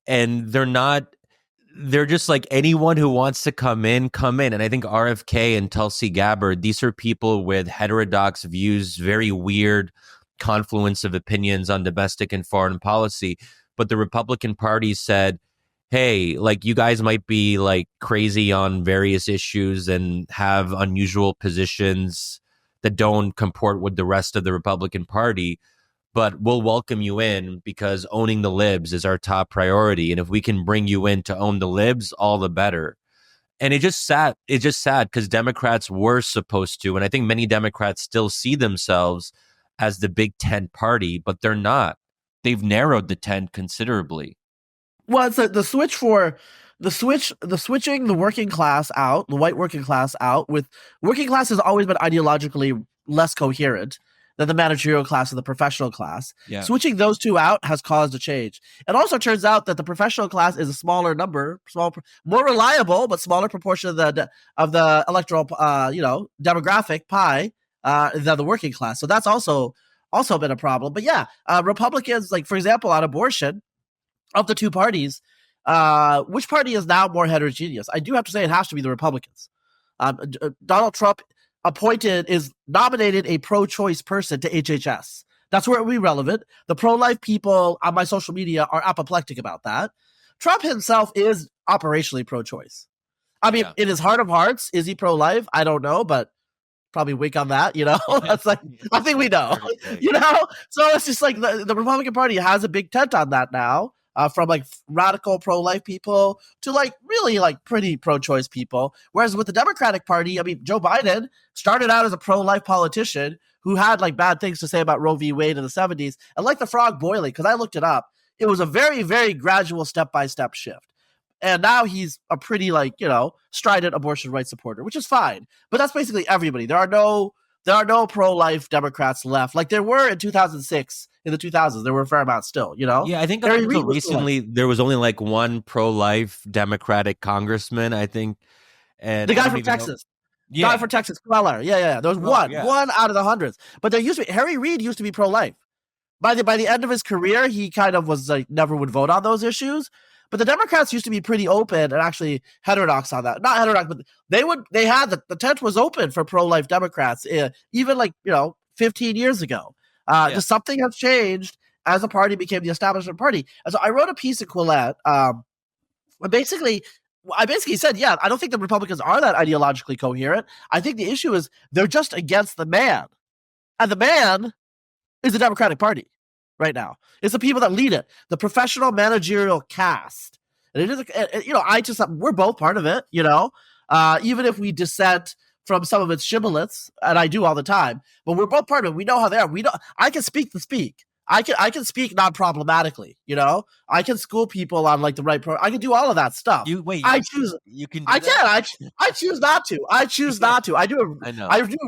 and they're just like, anyone who wants to come in. And I think RFK and Tulsi Gabbard, these are people with heterodox views, very weird confluence of opinions on domestic and foreign policy. But the Republican Party said, hey, like, you guys might be like crazy on various issues and have unusual positions that don't comport with the rest of the Republican Party, but we'll welcome you in because owning the libs is our top priority. And if we can bring you in to own the libs, all the better. And it's just sad because Democrats were supposed to, and I think many Democrats still see themselves as the big tent party, but they're not. They've narrowed the tent considerably. Well, it's switching the working class out, the white working class out. With working class has always been ideologically less coherent than the managerial class and the professional class. Yeah. Switching those two out has caused a change. It also turns out that the professional class is a smaller number, more reliable, but smaller proportion of the electoral, demographic pie than the working class. So that's also been a problem. But yeah, Republicans, like for example, on abortion, of the two parties, which party is now more heterogeneous? I do have to say it has to be the Republicans. Donald Trump nominated a pro-choice person to HHS. That's where it will be relevant. The pro-life people on my social media are apoplectic about that. Trump himself is operationally pro-choice. I mean, in his heart of hearts, is he pro-life? I don't know, but probably wink on that, That's like, I think we know, So it's just like the Republican Party has a big tent on that now. From like radical pro-life people to like really like pretty pro-choice people. Whereas with the Democratic Party, I mean, Joe Biden started out as a pro-life politician who had like bad things to say about Roe v. Wade in the 70s. And like the frog boiling, because I looked it up, it was a very, very gradual step-by-step shift. And now he's a pretty like, strident abortion rights supporter, which is fine. But that's basically everybody. There are no pro-life Democrats left. Like there were in 2006. In the 2000s, there were a fair amount still, Yeah, I think until recently, there was only like one pro-life Democratic congressman, I think. And the guy from Texas. Yeah. Guy from Texas, Queller. Yeah. There was one out of the hundreds. But there used to be, Harry Reid used to be pro-life. By the end of his career, he kind of was like, never would vote on those issues. But the Democrats used to be pretty open and actually heterodox on that. Not heterodox, but the tent was open for pro-life Democrats, even like, 15 years ago. Just something has changed as the party became the establishment party. And so I wrote a piece at Quillette. I basically said, I don't think the Republicans are that ideologically coherent. I think the issue is they're just against the man. And the man is the Democratic Party right now. It's the people that lead it, the professional managerial cast. And it is, we're both part of it, even if we dissent from some of its shibboleths, and I do all the time, but we're both part of it. We know how they are. I can speak the speak. I can speak non-problematically, I can school people on like the right I can do all of that stuff. I choose not to. I choose not to. I do a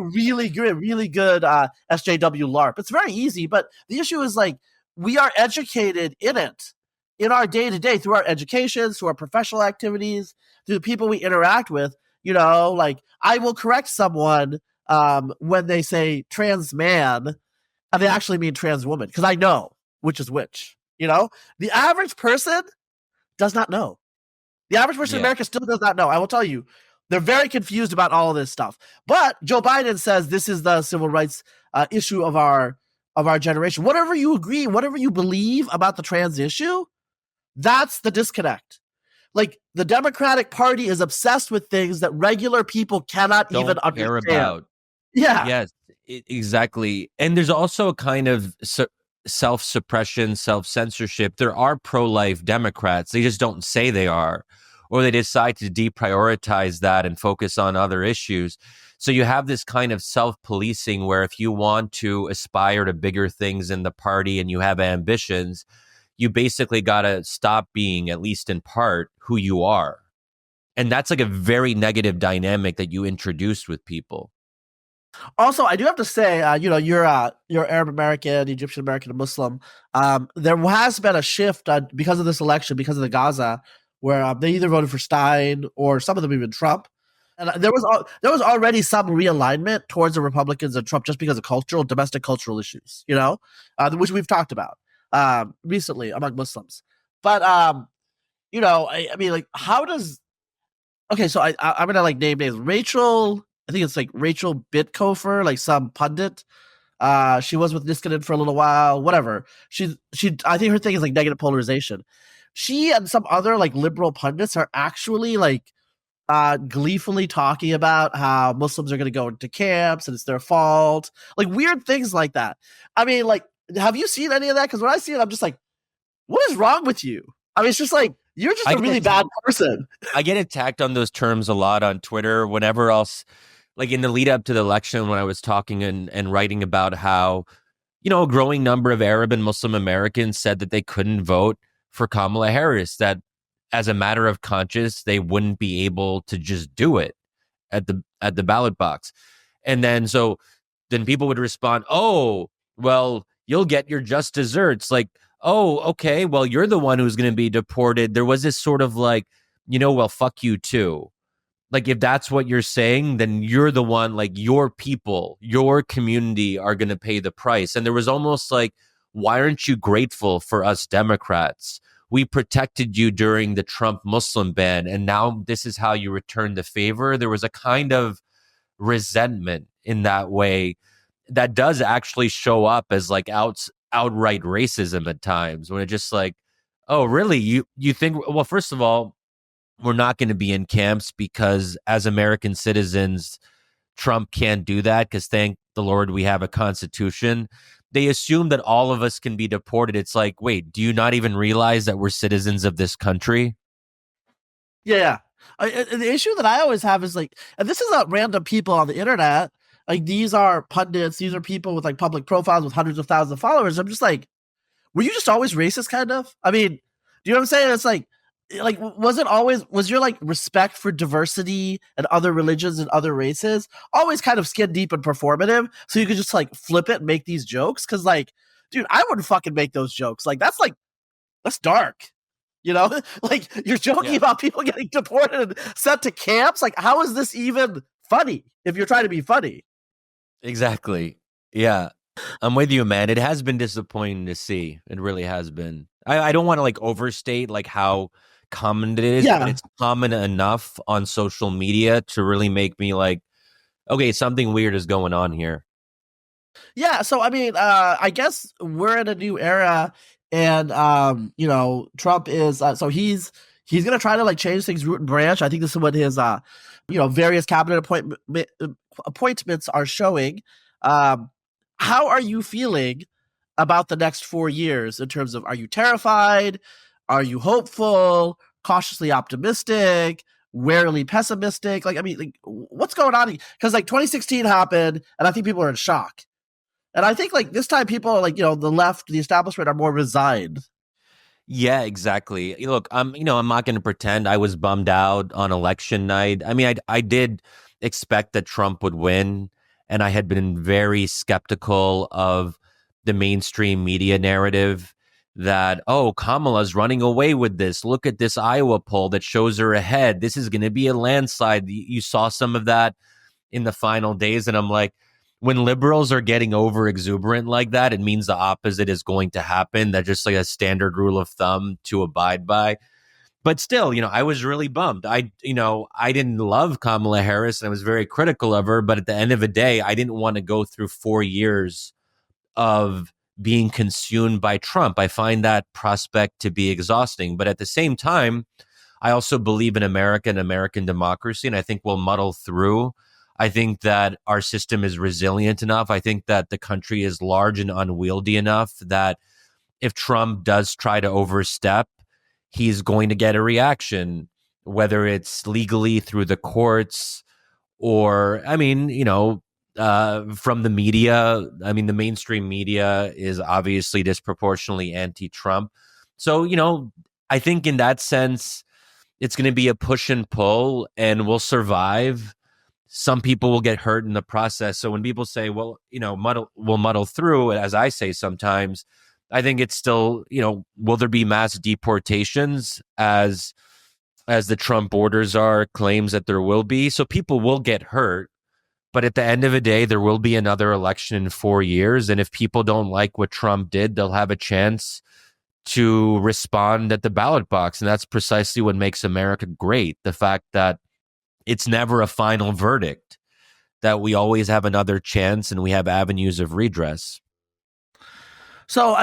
really good SJW LARP. It's very easy, but the issue is like we are educated in it in our day-to-day through our education, through our professional activities, through the people we interact with. Like I will correct someone when they say trans man and they actually mean trans woman because I know which is which. The average person does not know. The average person in America still does not know. I will tell you, They're very confused about all of this stuff. But Joe Biden says this is the civil rights issue of our generation. Whatever you agree, whatever you believe about the trans issue, that's the disconnect. Like, the Democratic Party is obsessed with things that regular people cannot Don't even care understand. about. Yeah. Yes, exactly. And there's also a kind of self-suppression, self-censorship. There are pro-life Democrats. They just don't say they are, or they decide to deprioritize that and focus on other issues. So you have this kind of self-policing where if you want to aspire to bigger things in the party and you have ambitions, you basically got to stop being, at least in part, who you are. And that's like a very negative dynamic that you introduced with people. Also, I do have to say, you're Arab American, Egyptian American, and Muslim. There has been a shift because of this election, because of the Gaza, where they either voted for Stein or some of them even Trump. And there was already some realignment towards the Republicans and Trump just because of domestic cultural issues, which we've talked about recently among Muslims. But I mean, like, how does? Okay, so I'm gonna like name names. Rachel, I think it's like Rachel Bitkofer, like some pundit. She was with Niskanen for a little while. Whatever. She. I think her thing is like negative polarization. She and some other like liberal pundits are actually like gleefully talking about how Muslims are going to go into camps and it's their fault, like weird things like that. I mean, like, have you seen any of that? Because when I see it, I'm just like, what is wrong with you? I mean, it's just like, you're just a really bad person. I get attacked on those terms a lot on Twitter. Whenever else, like in the lead up to the election, when I was talking and writing about how, a growing number of Arab and Muslim Americans said that they couldn't vote for Kamala Harris, that as a matter of conscience, they wouldn't be able to just do it at the ballot box. And then people would respond, oh, well, you'll get your just desserts. Like, oh, okay, well, you're the one who's going to be deported. There was this sort of like, well, fuck you too. Like, if that's what you're saying, then you're the one, like, your people, your community are going to pay the price. And there was almost like, why aren't you grateful for us Democrats? We protected you during the Trump Muslim ban, and now this is how you return the favor. There was a kind of resentment in that way that does actually show up as like outright racism at times, when it's just like, oh, really? You think, well, first of all, we're not going to be in camps because as American citizens, Trump can't do that because thank the Lord we have a constitution. They assume that all of us can be deported. It's like, wait, do you not even realize that we're citizens of this country? Yeah. The issue that I always have is like, and this is not random people on the internet. Like, these are pundits. These are people with like public profiles with hundreds of thousands of followers. I'm just like, were you just always racist, kind of? I mean, do you know what I'm saying? It's like, was your like respect for diversity and other religions and other races always kind of skin deep and performative, so you could just like flip it and make these jokes? Because like, dude, I wouldn't fucking make those jokes. Like, that's dark, like, you're joking about people getting deported and sent to camps. Like, how is this even funny if you're trying to be funny? Exactly. Yeah, I'm with you, man. It has been disappointing to see. It really has been. I don't want to like overstate like how common it is, but it's common enough on social media to really make me like, okay, something weird is going on here. Yeah, so I mean, I guess we're in a new era, and Trump is so he's gonna try to like change things root and branch. I think this is what his various cabinet appointments are showing. How are you feeling about the next 4 years in terms of, are you terrified? Are you hopeful? Cautiously optimistic? Warily pessimistic? Like, I mean, like, what's going on? Because like 2016 happened, and I think people are in shock. And I think like this time people are like, the left, the establishment are more resigned. Yeah, exactly. Look, I'm not going to pretend I was bummed out on election night. I mean, I did expect that Trump would win, and I had been very skeptical of the mainstream media narrative that, oh, Kamala's running away with this. Look at this Iowa poll that shows her ahead. This is going to be a landslide. You saw some of that in the final days. And I'm like, when liberals are getting over exuberant like that, it means the opposite is going to happen. That's just like a standard rule of thumb to abide by. But still, I was really bummed. I didn't love Kamala Harris and I was very critical of her. But at the end of the day, I didn't want to go through 4 years of being consumed by Trump. I find that prospect to be exhausting. But at the same time, I also believe in America and American democracy, and I think we'll muddle through. I think that our system is resilient enough. I think that the country is large and unwieldy enough that if Trump does try to overstep, he's going to get a reaction, whether it's legally through the courts or, from the media. I mean, the mainstream media is obviously disproportionately anti-Trump. So, I think in that sense, it's going to be a push and pull, and we'll survive. Some people will get hurt in the process. So when people say, well, we'll muddle through, as I say sometimes, I think it's still, will there be mass deportations as the Trump orders are, claims that there will be. So people will get hurt. But at the end of the day, there will be another election in 4 years. And if people don't like what Trump did, they'll have a chance to respond at the ballot box. And that's precisely what makes America great. The fact that it's never a final verdict, that we always have another chance and we have avenues of redress. So,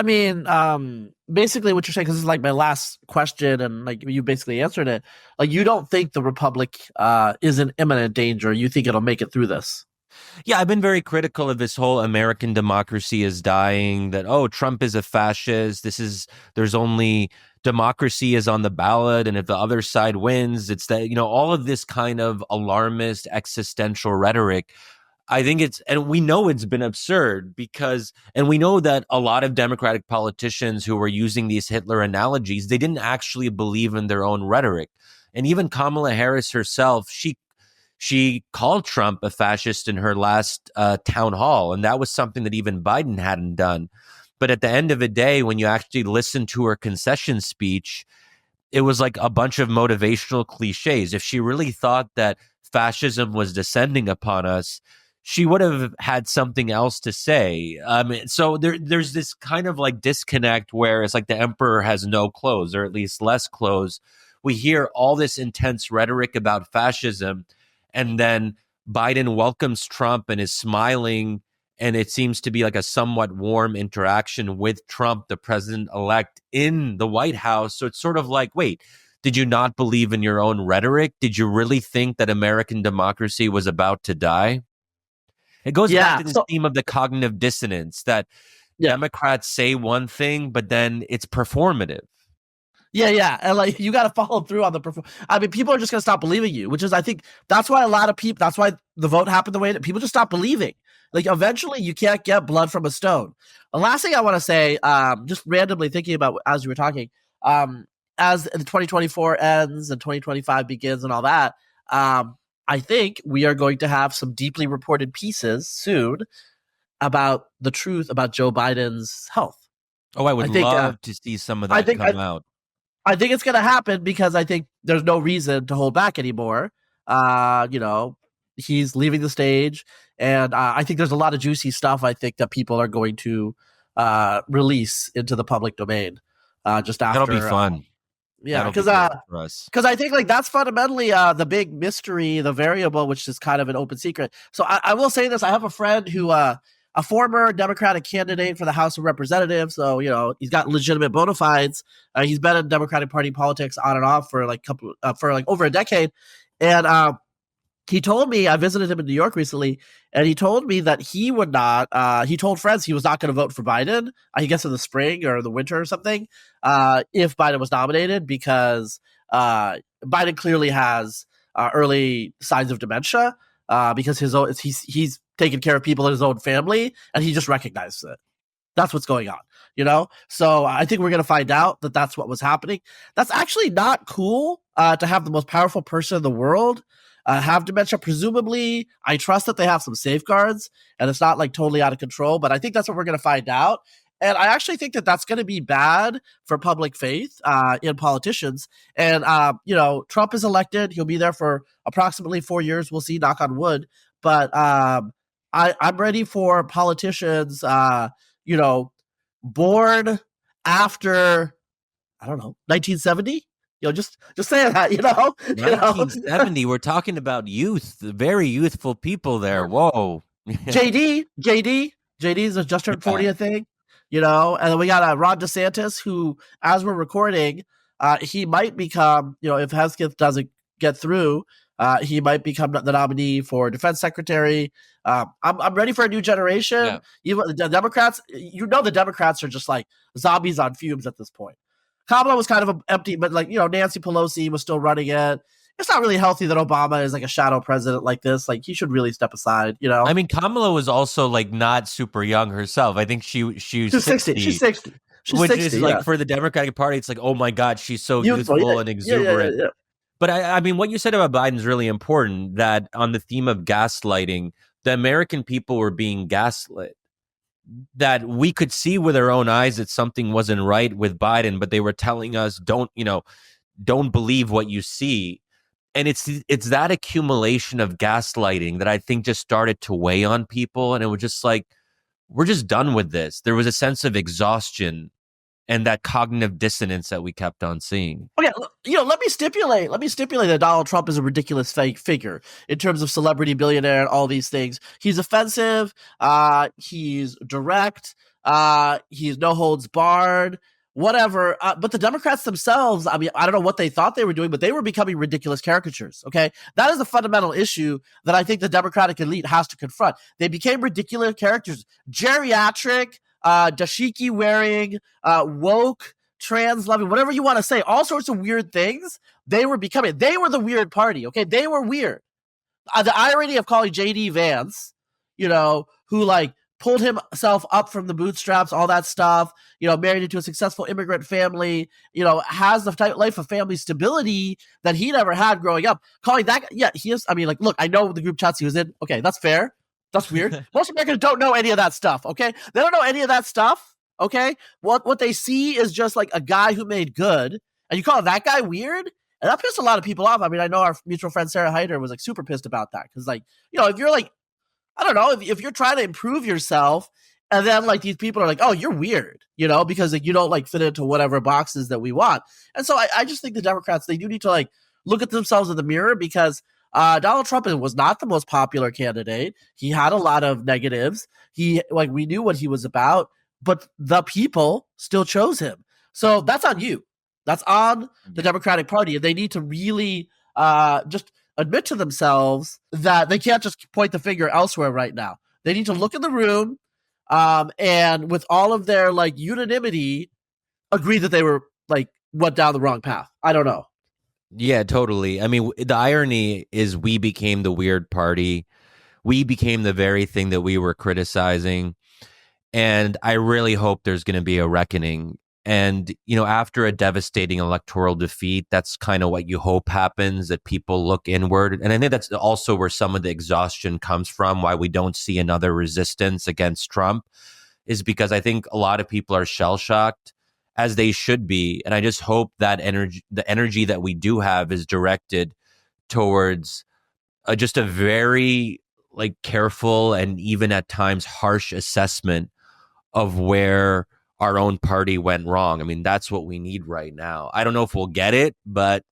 basically what you're saying, because this is like my last question and like you basically answered it, like you don't think the Republic is in imminent danger. You think it'll make it through this? Yeah, I've been very critical of this whole American democracy is dying, that, Trump is a fascist. There's only democracy is on the ballot. And if the other side wins, it's that, all of this kind of alarmist existential rhetoric. I think and we know it's been absurd and we know that a lot of Democratic politicians who were using these Hitler analogies, they didn't actually believe in their own rhetoric. And even Kamala Harris herself, she called Trump a fascist in her last town hall. And that was something that even Biden hadn't done. But at the end of the day, when you actually listen to her concession speech, it was like a bunch of motivational cliches. If she really thought that fascism was descending upon us, she would have had something else to say. So there's this kind of like disconnect where it's like the emperor has no clothes, or at least less clothes. We hear all this intense rhetoric about fascism, and then Biden welcomes Trump and is smiling, and it seems to be like a somewhat warm interaction with Trump, the president-elect, in the White House. So it's sort of like, wait, did you not believe in your own rhetoric? Did you really think that American democracy was about to die? It goes back to this theme of the cognitive dissonance that Democrats say one thing, but then it's performative. Yeah. And like, you got to follow through on the people are just going to stop believing you, which is, I think that's why that's why the vote happened the way that people just stop believing. Like, eventually you can't get blood from a stone. The last thing I want to say, just randomly thinking about as you were talking, as the 2024 ends and 2025 begins and all that, I think we are going to have some deeply reported pieces soon about the truth about Joe Biden's health. Oh, I would love to see some of that come out. I think it's going to happen because I think there's no reason to hold back anymore. He's leaving the stage, and I think there's a lot of juicy stuff I think that people are going to release into the public domain just after. That'll be fun. Yeah, because I think like that's fundamentally the big mystery, the variable, which is kind of an open secret. So I will say this: I have a friend who, a former Democratic candidate for the House of Representatives, so he's got legitimate bona fides. He's been in Democratic Party politics on and off for over a decade, and he told me, I visited him in New York recently, and he told me that he would not, he told friends he was not going to vote for Biden, I guess in the spring or the winter or something, if Biden was nominated, because Biden clearly has early signs of dementia, because he's taking care of people in his own family, and he just recognizes it. That's what's going on, So I think we're going to find out that that's what was happening. That's actually not cool to have the most powerful person in the world have dementia. Presumably, I trust that they have some safeguards and it's not like totally out of control, but I think that's what we're going to find out. And I actually think that that's going to be bad for public faith in politicians. And, Trump is elected. He'll be there for approximately 4 years. We'll see, knock on wood. But I'm ready for politicians, born after, I don't know, 1970, Just saying that, 1970, we're talking about youth, very youthful people there. Whoa. JD's just turned 40, I think. And then we got Ron DeSantis, who, as we're recording, he might become, if Hesketh doesn't get through, he might become the nominee for defense secretary. I'm ready for a new generation. Yeah. Even the Democrats, the Democrats are just like zombies on fumes at this point. Kamala was kind of empty, but Nancy Pelosi was still running it. It's not really healthy that Obama is like a shadow president like this. Like, he should really step aside, I mean, Kamala was also like not super young herself. I think she's 60. She's 60. Which is like, for the Democratic Party, it's like, oh my God, she's so youthful and exuberant. Yeah. But I mean, what you said about Biden is really important, that on the theme of gaslighting, the American people were being gaslit. That we could see with our own eyes that something wasn't right with Biden, but they were telling us, don't believe what you see. And it's that accumulation of gaslighting that I think just started to weigh on people. And it was just like, we're just done with this. There was a sense of exhaustion and that cognitive dissonance that we kept on seeing. Okay, let me stipulate that Donald Trump is a ridiculous fake figure in terms of celebrity, billionaire, and all these things. He's offensive. He's direct. He's no holds barred. Whatever. But the Democrats themselves, I mean, I don't know what they thought they were doing, but they were becoming ridiculous caricatures. Okay, that is a fundamental issue that I think the Democratic elite has to confront. They became ridiculous characters, geriatric, dashiki wearing, woke, trans loving, whatever you want to say, all sorts of weird things. They were the weird party. Okay, they were weird. The irony of calling JD Vance, who like pulled himself up from the bootstraps, all that stuff, married into a successful immigrant family, has the type life of family stability that he never had growing up. Calling that, he is. I mean, like, look, I know the group chats he was in. Okay, that's fair. That's weird. Most Americans don't know any of that stuff, okay? They don't know any of that stuff, okay? What they see is just like a guy who made good, and you call that guy weird? And that pissed a lot of people off. I mean, I know our mutual friend Sarah Heider was like super pissed about that, because like, if you're like, I don't know, if you're trying to improve yourself, and then like these people are like, oh, you're weird, because like you don't like fit into whatever boxes that we want. And so I just think the Democrats, they do need to like look at themselves in the mirror, because Donald Trump was not the most popular candidate. He had a lot of negatives. We knew what he was about, but the people still chose him. So that's on you. That's on the Democratic Party. And they need to really just admit to themselves that they can't just point the finger elsewhere right now. They need to look in the room and with all of their like unanimity, agree that they were like went down the wrong path. I don't know. Yeah, totally. I mean, the irony is we became the weird party. We became the very thing that we were criticizing. And I really hope there's going to be a reckoning. And, after a devastating electoral defeat, that's kind of what you hope happens, that people look inward. And I think that's also where some of the exhaustion comes from, why we don't see another resistance against Trump, is because I think a lot of people are shell-shocked, as they should be. And I just hope that the energy that we do have is directed towards just a very like careful and even at times harsh assessment of where our own party went wrong. I mean, that's what we need right now. I don't know if we'll get it, but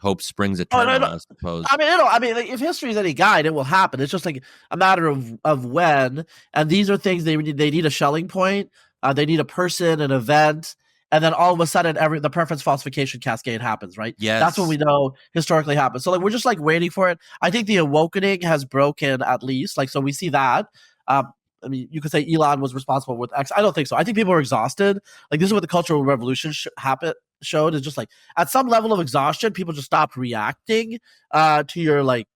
hope springs eternal, I suppose. I mean, if history is any guide, it will happen. It's just like a matter of when. And these are things they need a shelling point. They need a person, an event. And then all of a sudden, the preference falsification cascade happens, right? Yes. That's what we know historically happens. So like we're just like waiting for it. I think the awakening has broken at least. Like, so we see that. I mean, you could say Elon was responsible with X. I don't think so. I think people are exhausted. Like, this is what the Cultural Revolution showed. Is just like at some level of exhaustion, people just stopped reacting to your like,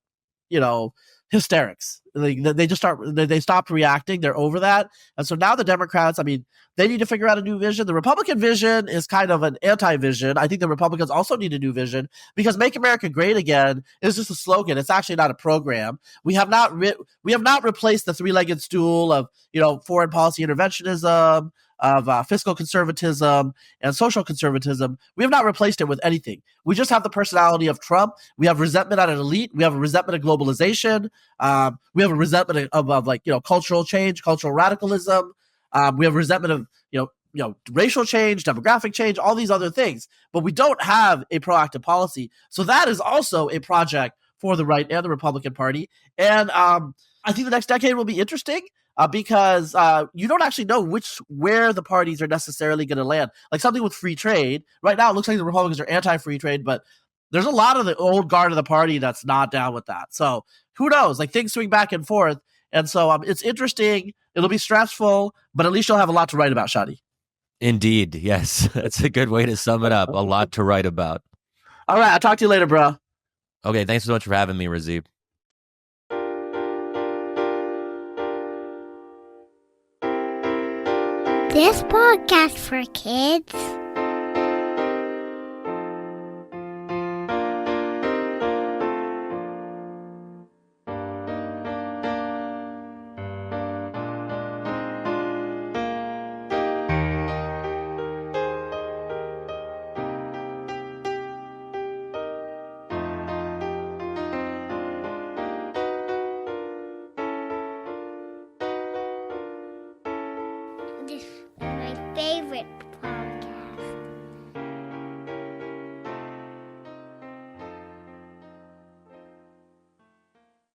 hysterics. They stopped reacting. They're over that. And so now the Democrats, I mean, they need to figure out a new vision. The Republican vision is kind of an anti-vision. I think the Republicans also need a new vision, because Make America Great Again is just a slogan. It's actually not a program. We have not replaced the three-legged stool of, foreign policy interventionism, of fiscal conservatism and social conservatism. We have not replaced it with anything. We just have the personality of Trump. We have resentment at an elite. We have a resentment of globalization. We have a resentment of cultural change, cultural radicalism. We have resentment of, racial change, demographic change, all these other things, but we don't have a proactive policy. So that is also a project for the right and the Republican Party. And I think the next decade will be interesting because you don't actually know where the parties are necessarily going to land. Like something with free trade. Right now, it looks like the Republicans are anti-free trade, but there's a lot of the old guard of the party that's not down with that. So who knows? Like things swing back and forth. And so it's interesting. It'll be stressful, but at least you'll have a lot to write about, Shadi. Indeed. Yes. That's a good way to sum it up. A lot to write about. All right. I'll talk to you later, bro. Okay. Thanks so much for having me, Razib. This podcast for kids. This